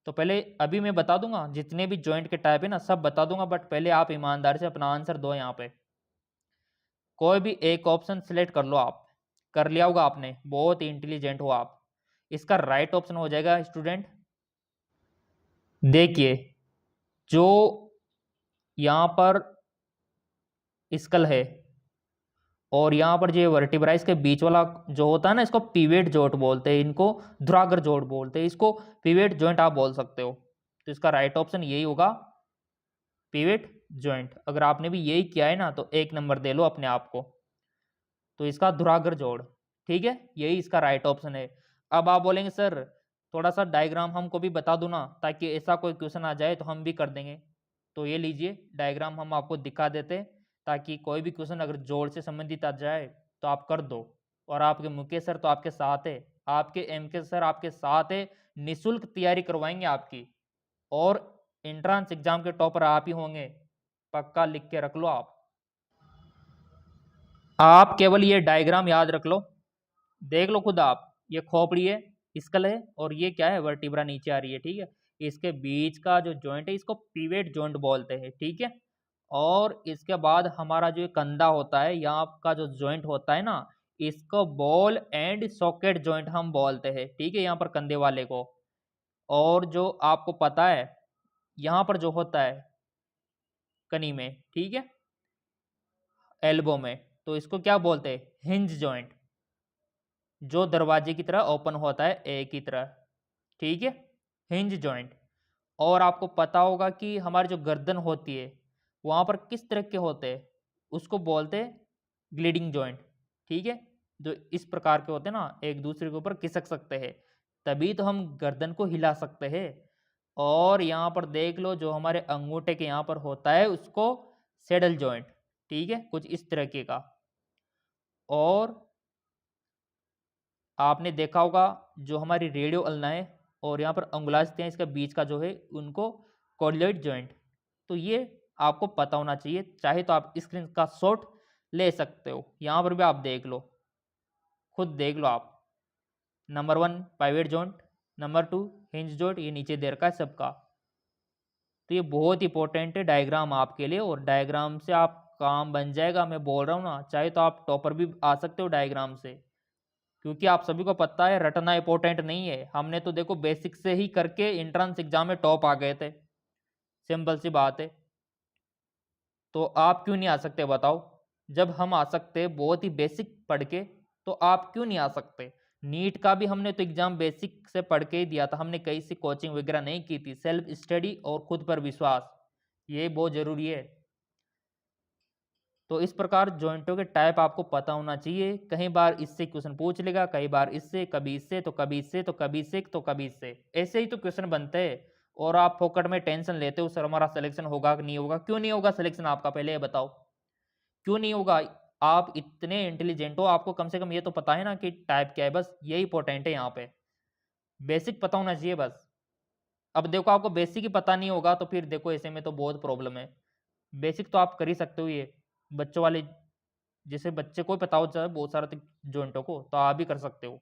Speaker 1: तो पहले अभी मैं बता दूंगा जितने भी जॉइंट के टाइप है ना, सब बता दूंगा, बट पहले आप ईमानदारी से अपना आंसर दो। यहाँ पे कोई भी एक ऑप्शन सिलेक्ट कर लो, आप कर लिया होगा आपने, बहुत इंटेलिजेंट हो आप। इसका राइट ऑप्शन हो जाएगा स्टूडेंट, देखिए जो यहाँ पर स्कल है और यहाँ पर जो वर्टिब्रा, इसके बीच वाला जो होता है ना, इसको पिवेट जॉइंट बोलते हैं, इनको धुरागर जॉइंट बोलते हैं, इसको पिवेट जॉइंट आप बोल सकते हो। तो इसका राइट ऑप्शन यही होगा, पिवेट जॉइंट। अगर आपने भी यही किया है ना तो 1 नंबर दे लो अपने आप को। तो इसका धुरागर जोड़, ठीक है, यही इसका राइट ऑप्शन है। अब आप बोलेंगे सर थोड़ा सा डायग्राम हमको भी बता दो ना, ताकि ऐसा कोई क्वेश्चन आ जाए तो हम भी कर देंगे। तो ये लीजिए डायग्राम हम आपको दिखा देते हैं, ताकि कोई भी क्वेश्चन अगर जोड़ से संबंधित आ जाए तो आप कर दो। और आपके मुकेश सर तो आपके साथ है, आपके एम के सर आपके साथ है, निःशुल्क तैयारी करवाएंगे आपकी, और एंट्रेंस एग्जाम के टॉपर आप ही होंगे, पक्का लिख के रख लो आप केवल ये डायग्राम याद रख लो, देख लो खुद आप। ये खोपड़ी है, स्कल है, और ये क्या है, वर्टिब्रा नीचे आ रही है, ठीक है। इसके बीच का जो जॉइंट है इसको पिवेट जॉइंट बोलते हैं, ठीक है। और इसके बाद हमारा जो कंधा होता है, यहाँ का जो जॉइंट होता है ना, इसको बॉल एंड सॉकेट जॉइंट हम बोलते हैं, ठीक है, यहाँ पर कंधे वाले को। और जो आपको पता है यहाँ पर जो होता है कनी में, ठीक है, एल्बो में, तो इसको क्या बोलते हैं, हिंज जॉइंट, जो दरवाजे की तरह ओपन होता है ए की तरह, ठीक है, हिंज जॉइंट। और आपको पता होगा कि हमारी जो गर्दन होती है वहां पर किस तरह के होते हैं, उसको बोलते हैं ग्लिडिंग जॉइंट, ठीक है, जो इस प्रकार के होते हैं ना, एक दूसरे के ऊपर खिसक सकते हैं, तभी तो हम गर्दन को हिला सकते हैं। और यहाँ पर देख लो जो हमारे अंगूठे के यहाँ पर होता है उसको सेडल जॉइंट, ठीक है, कुछ इस तरह के का। और आपने देखा होगा जो हमारी रेडियो अल्नाएं और यहाँ पर अंगुलास्थियां इसका बीच का जो है उनको कॉर्डियोइड जॉइंट। तो ये आपको पता होना चाहिए, चाहे तो आप स्क्रीन का शॉट ले सकते हो, यहाँ पर भी आप देख लो, खुद देख लो आप। Number 1 pivot joint, number 2 hinge joint, ये नीचे दे रखा है सबका। तो ये बहुत इंपॉर्टेंट है डायग्राम आपके लिए, और डायग्राम से आप काम बन जाएगा, मैं बोल रहा हूँ ना, चाहे तो आप टॉपर भी आ सकते हो डायग्राम से, क्योंकि आप सभी को पता है रटना इंपॉर्टेंट नहीं है। हमने तो देखो बेसिक से ही करके एंट्रेंस एग्जाम में टॉप आ गए थे, सिंपल सी बात है। तो आप क्यों नहीं आ सकते बताओ, जब हम आ सकते बहुत ही बेसिक पढ़ के, तो आप क्यों नहीं आ सकते। नीट का भी हमने तो एग्जाम बेसिक से पढ़ के ही दिया था, हमने कहीं से कोचिंग वगैरह नहीं की थी, सेल्फ स्टडी और खुद पर विश्वास, ये बहुत जरूरी है। तो इस प्रकार जॉइंटों के टाइप आपको पता होना चाहिए, कई बार इससे क्वेश्चन पूछ लेगा, कई बार इससे, कभी इससे, तो कभी इससे, तो कभी इससे, तो कभी इससे, ऐसे ही तो क्वेश्चन बनते हैं। और आप फोकट में टेंशन लेते हो सर हमारा सिलेक्शन होगा कि नहीं होगा, क्यों नहीं होगा सिलेक्शन आपका, पहले ये बताओ क्यों नहीं होगा। आप इतने इंटेलिजेंट हो, आपको कम से कम ये तो पता है ना कि टाइप क्या है, बस यही इंपॉर्टेंट है यहाँ पे, बेसिक पता होना चाहिए बस। अब देखो आपको बेसिक ही पता नहीं होगा तो फिर देखो ऐसे में तो बहुत प्रॉब्लम है। बेसिक तो आप कर ही सकते हो, ये बच्चों वाले, जैसे बच्चे को पता हो जाए बहुत सारे जॉइंटों को, तो आप भी कर सकते हो।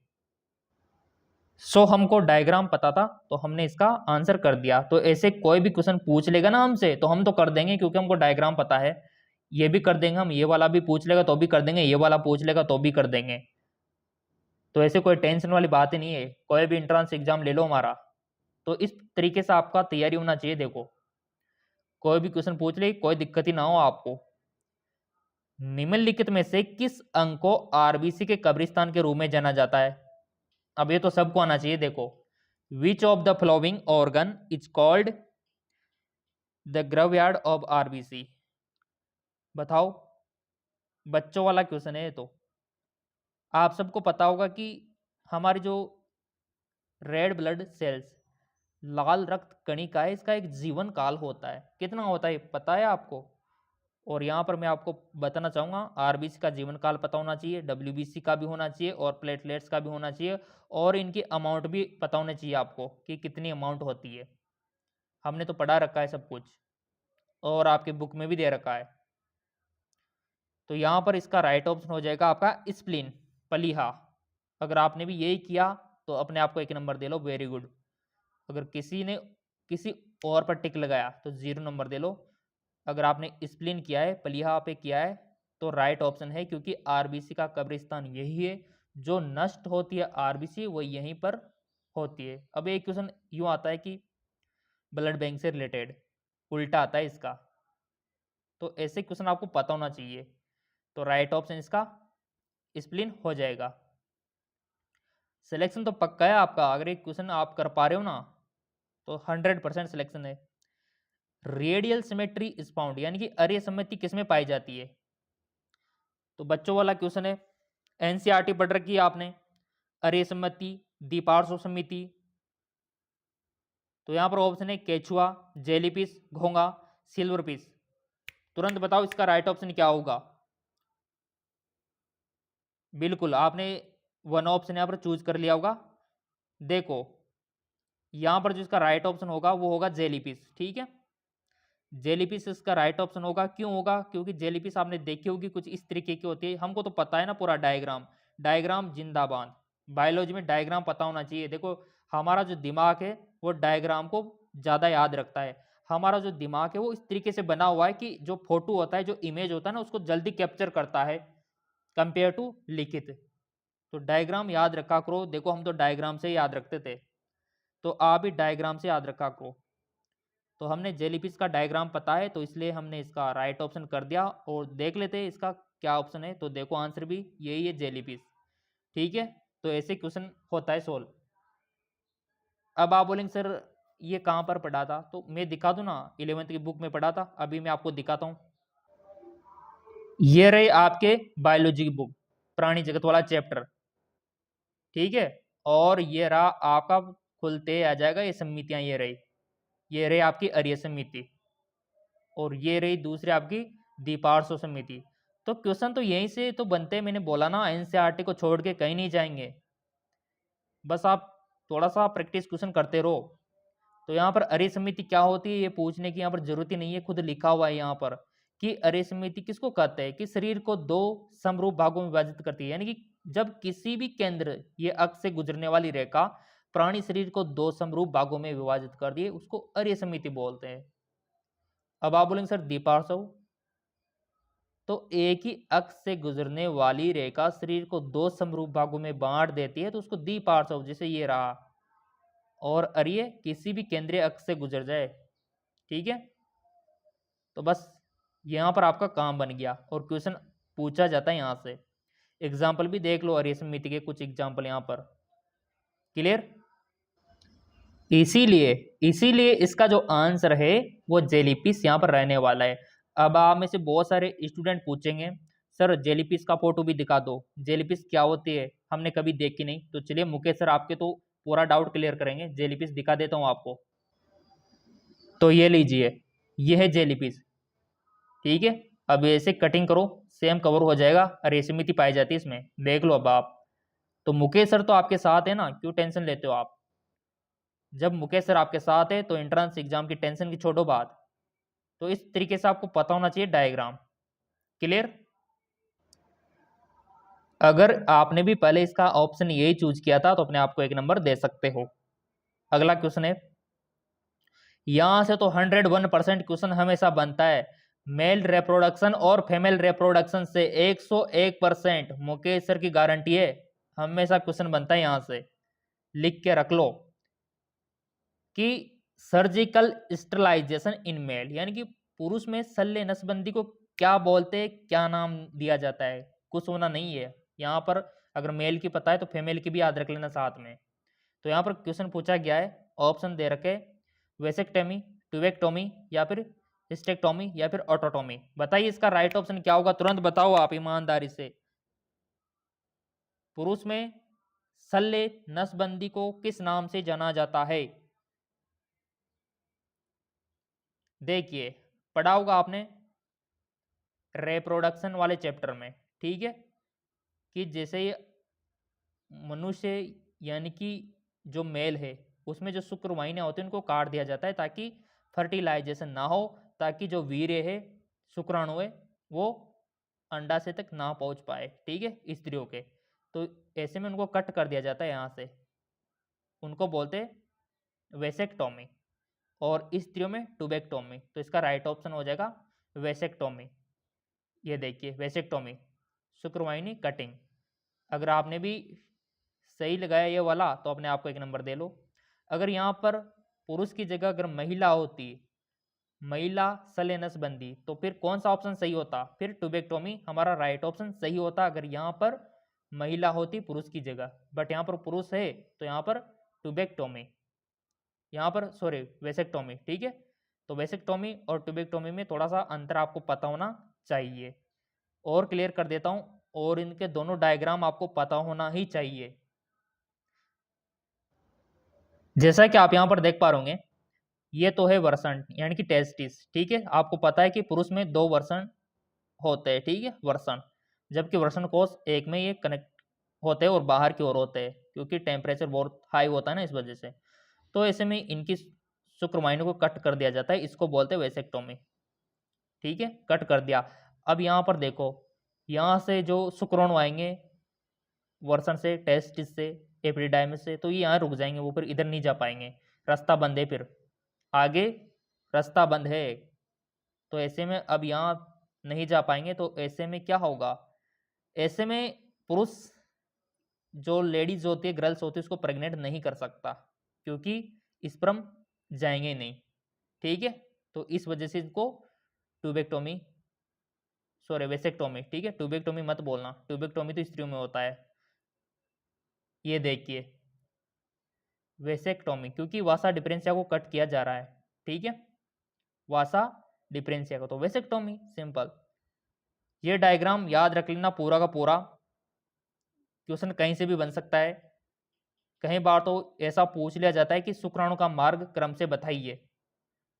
Speaker 1: सो हमको डायग्राम पता था तो हमने इसका आंसर कर दिया। तो ऐसे कोई भी क्वेश्चन पूछ लेगा ना हमसे तो हम तो कर देंगे, क्योंकि हमको डायग्राम पता है। ये भी कर देंगे हम, ये वाला भी पूछ लेगा तो भी कर देंगे, ये वाला पूछ लेगा तो भी कर देंगे। तो ऐसे कोई टेंशन वाली बात ही नहीं है, कोई भी एंट्रेंस एग्जाम ले लो हमारा, तो इस तरीके से आपका तैयारी होना चाहिए। देखो कोई भी क्वेश्चन पूछ ले, कोई दिक्कत ही ना हो आपको। निम्नलिखित में से किस अंग को आरबीसी के कब्रिस्तान के रूप में जाना जाता है। अब ये तो सबको आना चाहिए। देखो, which of the following organ is called the graveyard of RBC. बताओ, बच्चों वाला क्वेश्चन है ये तो। आप सबको पता होगा कि हमारी जो रेड ब्लड सेल्स, लाल रक्त कणिका है, इसका एक जीवन काल होता है, कितना होता है पता है आपको। और यहाँ पर मैं आपको बताना चाहूँगा, आरबीसी का जीवन काल पता होना चाहिए, डब्ल्यूबीसी का भी होना चाहिए, और प्लेटलेट्स का भी होना चाहिए, और इनकी अमाउंट भी पता होना चाहिए आपको कि कितनी अमाउंट होती है। हमने तो पढ़ा रखा है सब कुछ, और आपके बुक में भी दे रखा है। तो यहाँ पर इसका राइट ऑप्शन हो जाएगा आपका स्प्लीन, पलीहा। अगर आपने भी यही किया तो अपने आप को 1 नंबर दे लो, वेरी गुड। अगर किसी ने किसी और पर टिक लगाया तो 0 नंबर दे लो। अगर आपने स्प्लीन किया है, पलीहा पे किया है, तो राइट ऑप्शन है, क्योंकि आरबीसी का कब्रिस्तान यही है, जो नष्ट होती है आरबीसी वो यहीं पर होती है। अब एक क्वेश्चन यूं आता है कि ब्लड बैंक से रिलेटेड, उल्टा आता है इसका, तो ऐसे क्वेश्चन आपको पता होना चाहिए। तो राइट ऑप्शन इसका स्प्लीन हो जाएगा। सिलेक्शन तो पक्का है आपका, अगर एक क्वेश्चन आप कर पा रहे हो ना तो 100% सिलेक्शन है। रेडियल सिमेट्री इज फाउंड, यानी कि अरेय सममिति किसमें पाई जाती है? तो बच्चों वाला क्वेश्चन है, एनसीईआरटी पढ़ रखी है आपने, अरेय सममिति, द्विपार्श्व सममिति। तो यहां पर ऑप्शन है केचुआ, जेलीफिश, घोंगा, सिल्वरफिश। तुरंत बताओ इसका राइट ऑप्शन क्या होगा? बिल्कुल आपने वन ऑप्शन यहां पर चूज कर लिया होगा। देखो यहां पर जो इसका राइट ऑप्शन होगा वो होगा जेलीफिश, ठीक है। जेलीफिश इसका राइट ऑप्शन होगा। क्यों होगा? क्योंकि जेलीफिश आपने देखी होगी कुछ इस तरीके की होती है, हमको तो पता है ना पूरा डायग्राम, डायग्राम जिंदाबाद। बायोलॉजी में डायग्राम पता होना चाहिए। देखो हमारा जो दिमाग है वो डायग्राम को ज़्यादा याद रखता है। हमारा जो दिमाग है वो इस तरीके से बना हुआ है कि जो फोटो होता है, जो इमेज होता है ना, उसको जल्दी कैप्चर करता है कंपेयर टू लिखित। तो डायग्राम याद रखा करो। देखो हम तो डायग्राम से ही याद रखते थे, तो आप भी डायग्राम से याद रखा करो। तो हमने जेलीफिश का डायग्राम पता है तो इसलिए हमने इसका राइट ऑप्शन कर दिया। और देख लेते हैं इसका क्या ऑप्शन है। तो देखो आंसर भी यही है, जेलीफिश, ठीक है। तो ऐसे क्वेश्चन होता है सोल्व। अब आप बोलेंगे सर ये कहाँ पर पढ़ा था? तो मैं दिखा दूं ना, 11th की बुक में पढ़ा था, अभी मैं आपको दिखाता हूँ। ये रहे आपके बायोलॉजी की बुक, प्राणी जगत वाला चैप्टर, ठीक है। और ये रहा आपका, खुलते आ जाएगा ये समितियां, ये रही आपकी अरीय समिति, और ये रही दूसरी आपकी द्विपार्श्व समिति। तो क्वेश्चन तो यहीं से तो बनते हैं। मैंने बोला ना एनसीईआरटी को छोड़ के कहीं नहीं जाएंगे, बस आप थोड़ा सा प्रैक्टिस क्वेश्चन करते रहो। तो यहाँ पर अरे समिति क्या होती है ये पूछने की यहाँ पर जरूरत ही नहीं है, खुद लिखा हुआ है यहाँ पर कि अरे समिति किसको कहते हैं? कि शरीर को दो समरूप भागों में विभाजित करती है। यानी कि जब किसी भी केंद्र ये अक्ष से गुजरने वाली रेखा प्राणी शरीर को दो समरूप भागों में विभाजित कर दिए, उसको अरे समिति बोलते हैं। अब आप बोलेंगे सर द्विपार्श्व, तो एक ही अक्ष से गुजरने वाली रेखा शरीर को दो समरूप भागों में बांट देती है, तो उसको द्विपार्श्व, जैसे ये रहा। और अरिय किसी भी केंद्रीय अक्ष से गुजर जाए, ठीक है। तो बस यहां पर आपका काम बन गया और क्वेश्चन पूछा जाता है यहां से। एग्जाम्पल भी देख लो अरिय समिति के कुछ एग्जाम्पल यहां पर, क्लियर। इसीलिए इसीलिए इसका जो आंसर है वो जेलीफिश यहां पर रहने वाला है। अब आप में से बहुत सारे स्टूडेंट पूछेंगे सर जेलीफिश का फोटो भी दिखा दो, जेलीफिश क्या होती है, हमने कभी देखी नहीं। तो चलिए मुकेश सर आपके तो पूरा डाउट क्लियर करेंगे, जेलीफिश दिखा देता हूं आपको। तो ये लीजिए, ये है जेलीफिश, ठीक है। अब ऐसे कटिंग करो, सेम कवर हो जाएगा, रेशमिति पाई जाती है इसमें, देख लो अब आप। तो मुकेश सर तो आपके साथ है ना, क्यों टेंशन लेते हो आप? जब मुकेश सर आपके साथ है तो एंट्रेंस एग्जाम की टेंशन की छोड़ो बात। तो इस तरीके से आपको पता होना चाहिए डायग्राम, क्लियर। अगर आपने भी पहले इसका ऑप्शन यही चूज किया था तो अपने आप को एक नंबर दे सकते हो। अगला क्वेश्चन है, यहां से तो 101% क्वेश्चन हमेशा बनता है। मेल रिप्रोडक्शन और फीमेल रिप्रोडक्शन से 101% मुकेश सर की गारंटी है, हमेशा क्वेश्चन बनता है यहां से, लिख के रख लो कि सर्जिकल स्टरलाइजेशन इन मेल, यानी कि पुरुष में शल्य नसबंदी को क्या बोलते हैं, क्या नाम दिया जाता है, कुछ होना नहीं है यहाँ पर। अगर मेल की पता है तो फीमेल की भी याद रख लेना साथ में। तो यहाँ पर क्वेश्चन पूछा गया है, ऑप्शन दे रखे, वेसेक्टोमी, ट्यूबेक्टोमी, या फिर हिस्टेक्टोमी, या फिर ऑटोटोमी। बताइए इसका राइट ऑप्शन क्या होगा, तुरंत बताओ आप ईमानदारी से। पुरुष में शल्य नसबंदी को किस नाम से जाना जाता है? देखिए पढ़ा होगा आपने रिप्रोडक्शन वाले चैप्टर में, ठीक है, कि जैसे मनुष्य यानी कि जो मेल है उसमें जो शुक्र वाहिनियां होती हैं उनको काट दिया जाता है ताकि फर्टिलाइजेशन ना हो, ताकि जो वीर्य है, शुक्राणु है, वो अंडाशय तक ना पहुंच पाए, ठीक है, स्त्रियों के। तो ऐसे में उनको कट कर दिया जाता है यहाँ से, उनको बोलते हैं वेसेक्टोमी। और स्त्रियों में टूबेक्टोमी। तो इसका राइट ऑप्शन हो जाएगा वेसेक्टोमी। ये देखिए वेसेक्टोमी, शुक्रवाहिनी कटिंग। अगर आपने भी सही लगाया ये वाला तो अपने आप को एक नंबर दे लो। अगर यहाँ पर पुरुष की जगह अगर महिला होती, महिला शल्य नसबंदी, तो फिर कौन सा ऑप्शन सही होता? फिर टूबेक्टोमी हमारा राइट ऑप्शन सही होता अगर यहाँ पर महिला होती पुरुष की जगह। बट यहाँ पर पुरुष है तो यहाँ पर टूबेक्टोमी। यहाँ पर सॉरी वेसेक्टोमी, ठीक है। तो वेसेक्टोमी और ट्यूबेक्टोमी में थोड़ा सा अंतर आपको पता होना चाहिए। और क्लियर कर देता हूँ, और इनके दोनों डायग्राम आपको पता होना ही चाहिए। जैसा कि आप यहाँ पर देख पा रहे होंगे, ये तो है वर्षण यानी कि टेस्टिस, ठीक है। आपको पता है कि पुरुष में 2 वर्षण होते हैं, ठीक है, वर्षण, जबकि वर्षण कोष एक में ये कनेक्ट होते हैं और बाहर की ओर होते हैं, क्योंकि टेम्परेचर बहुत हाई होता है ना, इस वजह से। तो ऐसे में इनकी शुक्रवाहिनी को कट कर दिया जाता है, इसको बोलते हैं वेसेक्टोमी, ठीक है, कट कर दिया। अब यहाँ पर देखो, यहाँ से जो शुक्राणु आएंगे वर्षण से, टेस्टिस से, एपिडिडाइमिस से, तो ये यहाँ रुक जाएंगे, वो फिर इधर नहीं जा पाएंगे, रास्ता बंद है, फिर आगे रास्ता बंद है। तो ऐसे में अब यहाँ नहीं जा पाएंगे, तो ऐसे में क्या होगा, ऐसे में पुरुष जो लेडीज होती है, गर्ल्स होती है, उसको प्रेग्नेंट नहीं कर सकता, क्योंकि स्पर्म जाएंगे नहीं, ठीक है। तो इस वजह से इसको ट्यूबेक्टोमी सॉरी वेसेक्टोमी, ठीक है, ट्यूबेक्टोमी मत बोलना, ट्यूबेक्टोमी तो स्त्रियों में होता है। ये देखिए वेसेक्टोमी, क्योंकि वासा डिफरेंशिया को कट किया जा रहा है, ठीक है, वासा डिफरेंशिया को, तो वेसेक्टोमी सिंपल। ये डायग्राम याद रख लेना पूरा का पूरा, क्वेश्चन कहीं से भी बन सकता है। कई बार तो ऐसा पूछ लिया जाता है कि शुक्राणु का मार्ग क्रम से बताइए,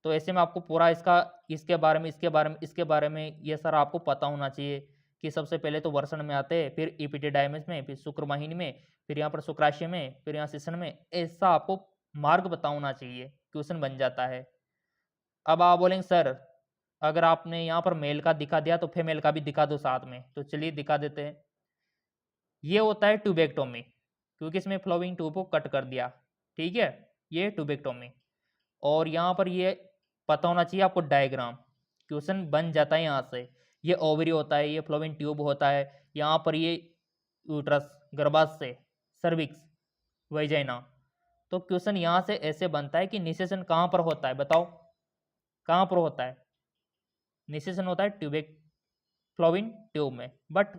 Speaker 1: तो ऐसे में आपको पूरा इसका इसके बारे में इसके बारे में इसके बारे में ये सारा आपको पता होना चाहिए कि सबसे पहले तो वर्षण में आते हैं, फिर एपिडिडाइमिस में, फिर शुक्रवाहिनी में, फिर यहाँ पर शुक्राशय में, फिर यहाँ शिशन में, ऐसा आपको मार्ग पता होना चाहिए, क्वेश्चन बन जाता है। अब आप बोलेंगे सर अगर आपने यहाँ पर मेल का दिखा दिया तो फीमेल का भी दिखा दो साथ में, तो चलिए दिखा देते हैं। ये होता है ट्यूबेक्टोमी, क्योंकि इसमें फ्लोइंग ट्यूब को कट कर दिया, ठीक है, ये ट्यूबेक्टोमी। और यहाँ पर ये पता होना चाहिए आपको डायग्राम, क्वेश्चन बन जाता है यहाँ से। ये ओवरी होता है, ये फ्लोइंग ट्यूब होता है, यहाँ पर ये यूट्रस, गर्भाशय, सर्विक्स, वैजाइना। तो क्वेश्चन यहाँ से ऐसे बनता है कि निषेचन कहाँ पर होता है, बताओ कहाँ पर होता है। निषेचन होता है ट्यूबेक फ्लोइंग ट्यूब में, बट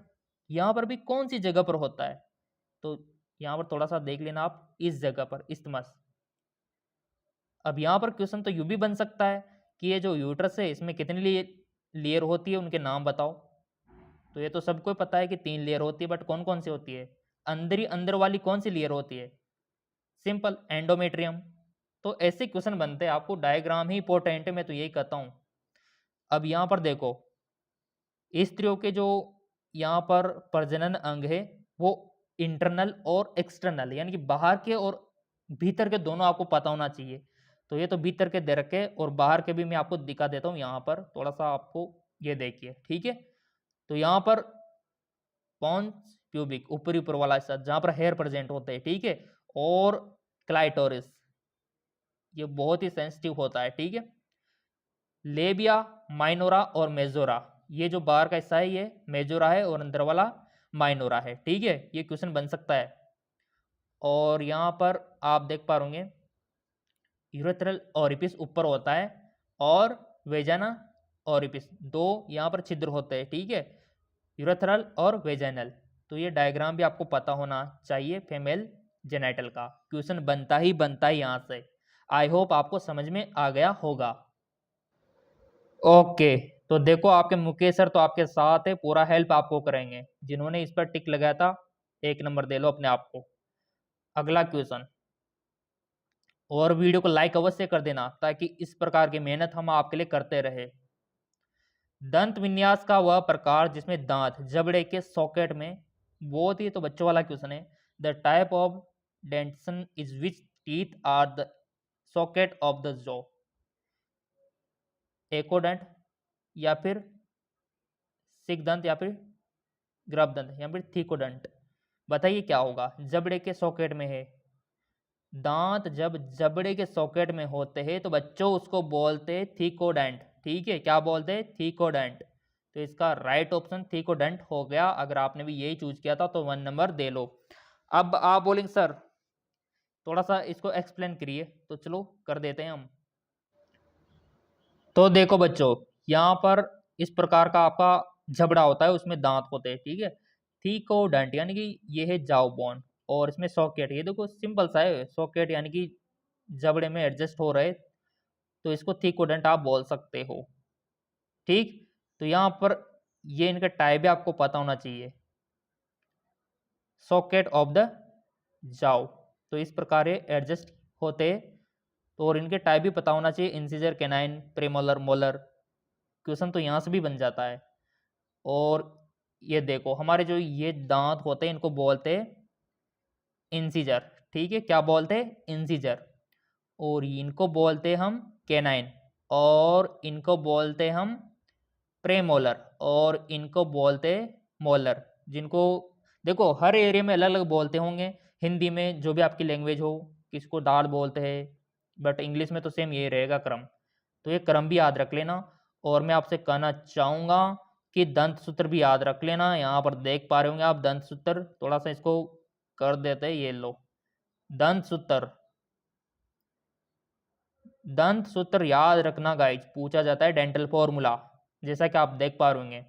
Speaker 1: यहाँ पर भी कौन सी जगह पर होता है, तो यहाँ पर थोड़ा सा देख लेना आप, इस जगह पर इस्थमस। अब यहाँ पर क्वेश्चन तो यू भी बन सकता है कि ये जो यूट्रस है इसमें कितनी लेयर होती है, उनके नाम बताओ। तो ये तो सबको पता है कि 3 लेयर होती है, बट कौन कौन सी होती है, अंदर ही अंदर वाली कौन सी लेयर होती है, सिंपल एंडोमेट्रियम। तो ऐसे क्वेश्चन बनते हैं, आपको डायग्राम ही इंपॉर्टेंट है, मैं तो यही कहता हूँ। अब यहाँ पर देखो, स्त्रियों के जो यहाँ पर प्रजनन अंग है वो इंटरनल और एक्सटर्नल, यानी कि बाहर के और भीतर के दोनों आपको पता होना चाहिए। तो ये तो भीतर के दे रखे, और बाहर के भी मैं आपको दिखा देता हूँ, यहाँ पर थोड़ा सा आपको ये देखिए, ठीक है। तो यहाँ पर पॉन्स प्यूबिक, ऊपरी ऊपर वाला हिस्सा जहाँ पर हेयर प्रेजेंट होते हैं, ठीक है, और क्लाइटोरिस, ये बहुत ही सेंसिटिव होता है, ठीक है। लेबिया, माइनोरा और मेजोरा, ये जो बाहर का हिस्सा है ये मेजोरा है, और अंदर वाला माइनोरा है, ठीक है। ये क्वेश्चन बन सकता है। और यहाँ पर आप देख पा रहे यूरेथ्रल ओरिपिस ऊपर होता है, और वेजाना ओरिपिस, 2 यहाँ पर छिद्र होते हैं, ठीक है, यूरेथ्रल और वेजाइनल। तो ये डायग्राम भी आपको पता होना चाहिए फीमेल जेनाइटल का, क्वेश्चन बनता ही बनता है यहाँ से। आई होप आपको समझ में आ गया होगा। ओके, तो देखो आपके मुकेश सर तो आपके साथ है, पूरा हेल्प आपको करेंगे। जिन्होंने इस पर टिक लगाया था 1 नंबर दे लो अपने आप को। अगला क्वेश्चन, और वीडियो को लाइक अवश्य कर देना ताकि इस प्रकार की मेहनत हम आपके लिए करते रहे। दंत विन्यास का वह प्रकार जिसमें दांत जबड़े के सॉकेट में, बहुत ही तो बच्चों वाला क्वेश्चन है। The type of dentition is which teeth are the socket of the jaw, acrodont या फिर सिक दंत या फिर ग्रब दंत या फिर थीकोडंट। बताइए क्या होगा, जबड़े के सॉकेट में है। दांत जब जबड़े के सॉकेट में होते हैं तो बच्चों उसको बोलते हैं थीकोडेंट, ठीक है, क्या बोलते हैं, थीकोडेंट। तो इसका राइट ऑप्शन थीकोडेंट हो गया। अगर आपने भी यही चूज किया था तो 1 नंबर दे लो। अब आप बोलेंगे सर थोड़ा सा इसको एक्सप्लेन करिए, तो चलो कर देते हैं हम। तो देखो बच्चों, यहाँ पर इस प्रकार का आपका जबड़ा होता है, उसमें दांत होते हैं, ठीक है। थीकोडेंट यानी कि ये है जाव बोन, और इसमें सॉकेट, ये देखो सिंपल सा है, सॉकेट यानी कि जबड़े में एडजस्ट हो रहे, तो इसको थिकोडेंट आप बोल सकते हो। ठीक, तो यहाँ पर ये इनका टाइप भी आपको पता होना चाहिए, सॉकेट ऑफ द जाओ। तो इस प्रकार ये एडजस्ट होते, तो और इनके टाइप भी पता होना चाहिए, इंसिजर, कैनाइन, प्रेमोलर, मोलर। क्वेश्चन तो यहाँ से भी बन जाता है। और ये देखो हमारे जो ये दांत होते हैं इनको बोलते हैं इंसिजर। ठीक है, क्या बोलते हैं? इंसिजर। और इनको बोलते हैं हम कैनाइन, और इनको बोलते हैं हम प्रेमोलर, और इनको बोलते हैं मोलर। जिनको देखो हर एरिया में अलग अलग बोलते होंगे, हिंदी में जो भी आपकी लैंग्वेज हो, किसको दाढ़ बोलते हैं, बट इंग्लिश में तो सेम ये रहेगा क्रम। तो ये क्रम भी याद रख लेना। और मैं आपसे कहना चाहूँगा कि दंत सूत्र भी याद रख लेना। यहाँ पर देख पा रहे होंगे आप दंत सूत्र, थोड़ा सा इसको कर देते हैं, ये लो दंत सूत्र। दंत सूत्र याद रखना गाइज, पूछा जाता है डेंटल फॉर्मूला, जैसा कि आप देख पा रहे होंगे।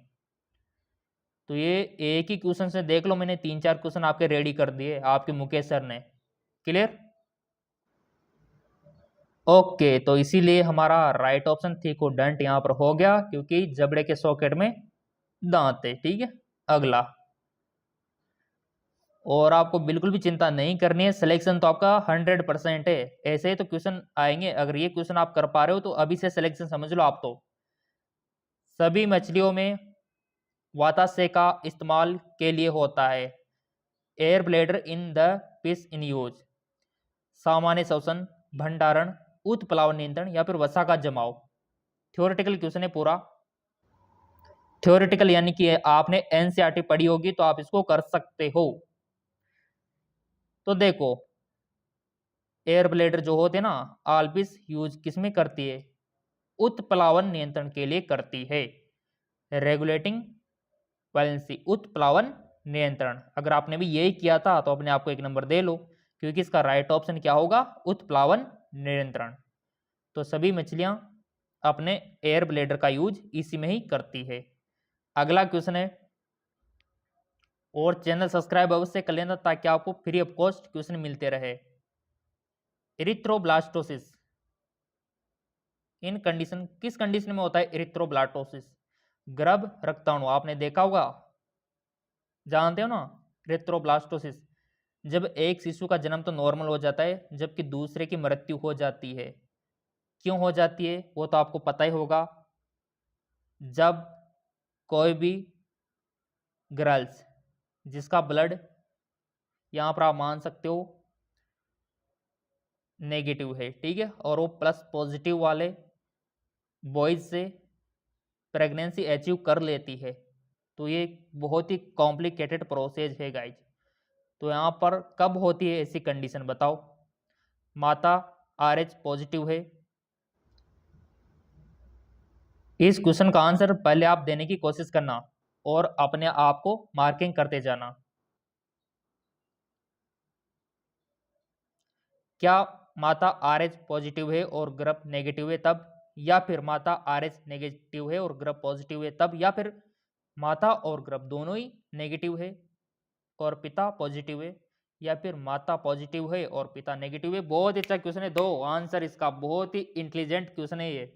Speaker 1: तो ये एक ही क्वेश्चन से देख लो, मैंने 3-4 क्वेश्चन आपके रेडी कर दिए आपके मुकेश सर ने। क्लियर? ओके, तो इसीलिए हमारा राइट ऑप्शन थिकोडेंट यहाँ पर हो गया, क्योंकि जबड़े के सॉकेट में दांत है। ठीक है, अगला। और आपको बिल्कुल भी चिंता नहीं करनी है, सिलेक्शन तो आपका 100% है। ऐसे ही तो क्वेश्चन आएंगे, अगर ये क्वेश्चन आप कर पा रहे हो तो अभी से सिलेक्शन समझ लो आप। तो सभी मछलियों में वाताशय का इस्तेमाल के लिए होता है। Air bladder in the fish in use, सामान्य श्वसन, भंडारण, उत्प्लाव नियंत्रण, या फिर वसा का जमाव। थ्योरेटिकल क्वेश्चन है पूरा, थ्योरेटिकल यानी कि आपने एनसीईआरटी पढ़ी होगी तो आप इसको कर सकते हो। तो देखो एयर ब्लैडर जो होते हैं ना, आल्पिस यूज किसमें करती है? उत्प्लावन नियंत्रण के लिए करती है। रेगुलेटिंग वैलेंसी, उत्प्लावन नियंत्रण। अगर आपने भी यही किया था तो अपने आप को 1 नंबर दे लो, क्योंकि इसका राइट ऑप्शन क्या होगा? उत्प्लावन नियंत्रण। तो सभी मछलियां अपने एयर ब्लैडर का यूज इसी में ही करती है। अगला क्वेश्चन है, और चैनल सब्सक्राइब अवश्य कर लेना ताकि आपको फ्री ऑफ कॉस्ट क्वेश्चन मिलते रहे। इरिथ्रोब्लास्टोसिस इन कंडीशन, किस कंडीशन में होता है इरिथ्रोब्लास्टोसिस? गर्भ रक्ताणु, आपने देखा होगा, जानते हो ना इरिथ्रोब्लास्टोसिस। जब एक शिशु का जन्म तो नॉर्मल हो जाता है, जबकि दूसरे की मृत्यु हो जाती है। क्यों हो जाती है वो तो आपको पता ही होगा। जब कोई भी गर्ल्स जिसका ब्लड यहाँ पर आप मान सकते हो नेगेटिव है, ठीक है, और वो प्लस पॉजिटिव वाले बॉयज से प्रेगनेंसी अचीव कर लेती है, तो ये बहुत ही कॉम्प्लिकेटेड प्रोसेस है गाइज। तो यहाँ पर कब होती है ऐसी कंडीशन बताओ? माता RH पॉजिटिव है। इस क्वेश्चन का आंसर पहले आप देने की कोशिश करना और अपने आप को मार्किंग करते जाना। क्या माता RH पॉजिटिव है और ग्रप नेगेटिव है तब, या फिर माता RH नेगेटिव है और ग्रप पॉजिटिव है तब, या फिर माता और ग्रप दोनों ही नेगेटिव है और पिता पॉजिटिव है, या फिर माता पॉजिटिव है और पिता नेगेटिव है? बहुत अच्छा क्वेश्चन है, दो आंसर इसका। बहुत ही इंटेलिजेंट क्वेश्चन है ये,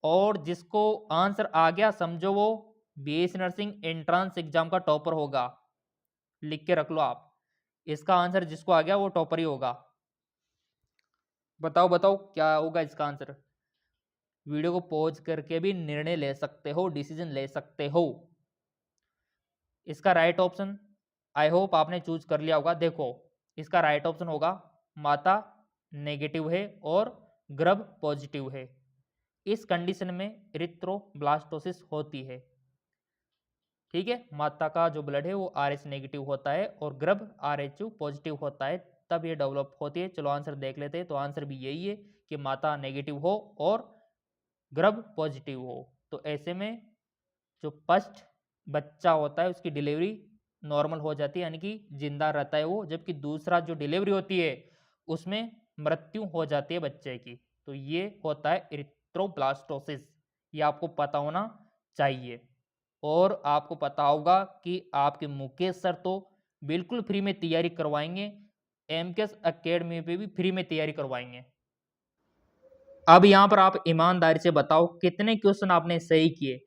Speaker 1: और जिसको आंसर आ गया समझो वो BSc नर्सिंग एंट्रेंस एग्जाम का टॉपर होगा। लिख के रख लो आप, इसका आंसर जिसको आ गया वो टॉपर ही होगा। बताओ बताओ क्या होगा इसका आंसर? वीडियो को पॉज करके भी निर्णय ले सकते हो, डिसीजन ले सकते हो। इसका राइट ऑप्शन आई होप आपने चूज कर लिया होगा। देखो इसका राइट ऑप्शन होगा माता नेगेटिव है और गर्भ पॉजिटिव है। इस कंडीशन में इरिथ्रोब्लास्टोसिस होती है। ठीक है, माता का जो ब्लड है वो RH नेगेटिव होता है और गर्भ RH पॉजिटिव होता है, तब ये डेवलप होती है। चलो आंसर देख लेते हैं। तो आंसर भी यही है कि माता नेगेटिव हो और गर्भ पॉजिटिव हो। तो ऐसे में जो फर्स्ट बच्चा होता है उसकी डिलीवरी नॉर्मल हो जाती है, यानी कि जिंदा रहता है वो, जबकि दूसरा जो डिलीवरी होती है उसमें मृत्यु हो जाती है बच्चे की। तो ये होता है इरिथ्रोब्लास्टोसिस, ये आपको पता होना चाहिए। और आपको पता होगा कि आपके मुकेश सर तो बिल्कुल फ्री में तैयारी करवाएंगे एमकेएस एकेडमी पे भी फ्री में तैयारी करवाएंगे। अब यहाँ पर आप ईमानदारी से बताओ कितने क्वेश्चन आपने सही किए।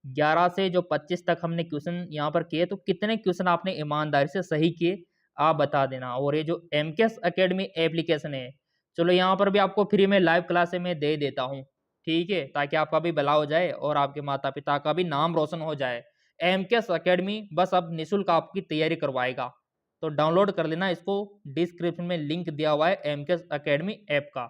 Speaker 1: 11 से जो 25 तक हमने क्वेश्चन यहाँ पर किए, तो कितने क्वेश्चन आपने ईमानदारी से सही किए आप बता देना। और ये जो एमकेएस एकेडमी एप्लीकेशन है, चलो यहाँ पर भी आपको फ्री में लाइव क्लासेस में दे देता हूँ, ठीक है, ताकि आपका भी भला हो जाए और आपके माता पिता का भी नाम रोशन हो जाए। एमकेएस एकेडमी बस अब निःशुल्क आपकी तैयारी करवाएगा, तो डाउनलोड कर लेना इसको। डिस्क्रिप्शन में लिंक दिया हुआ है एमकेएस एकेडमी ऐप का।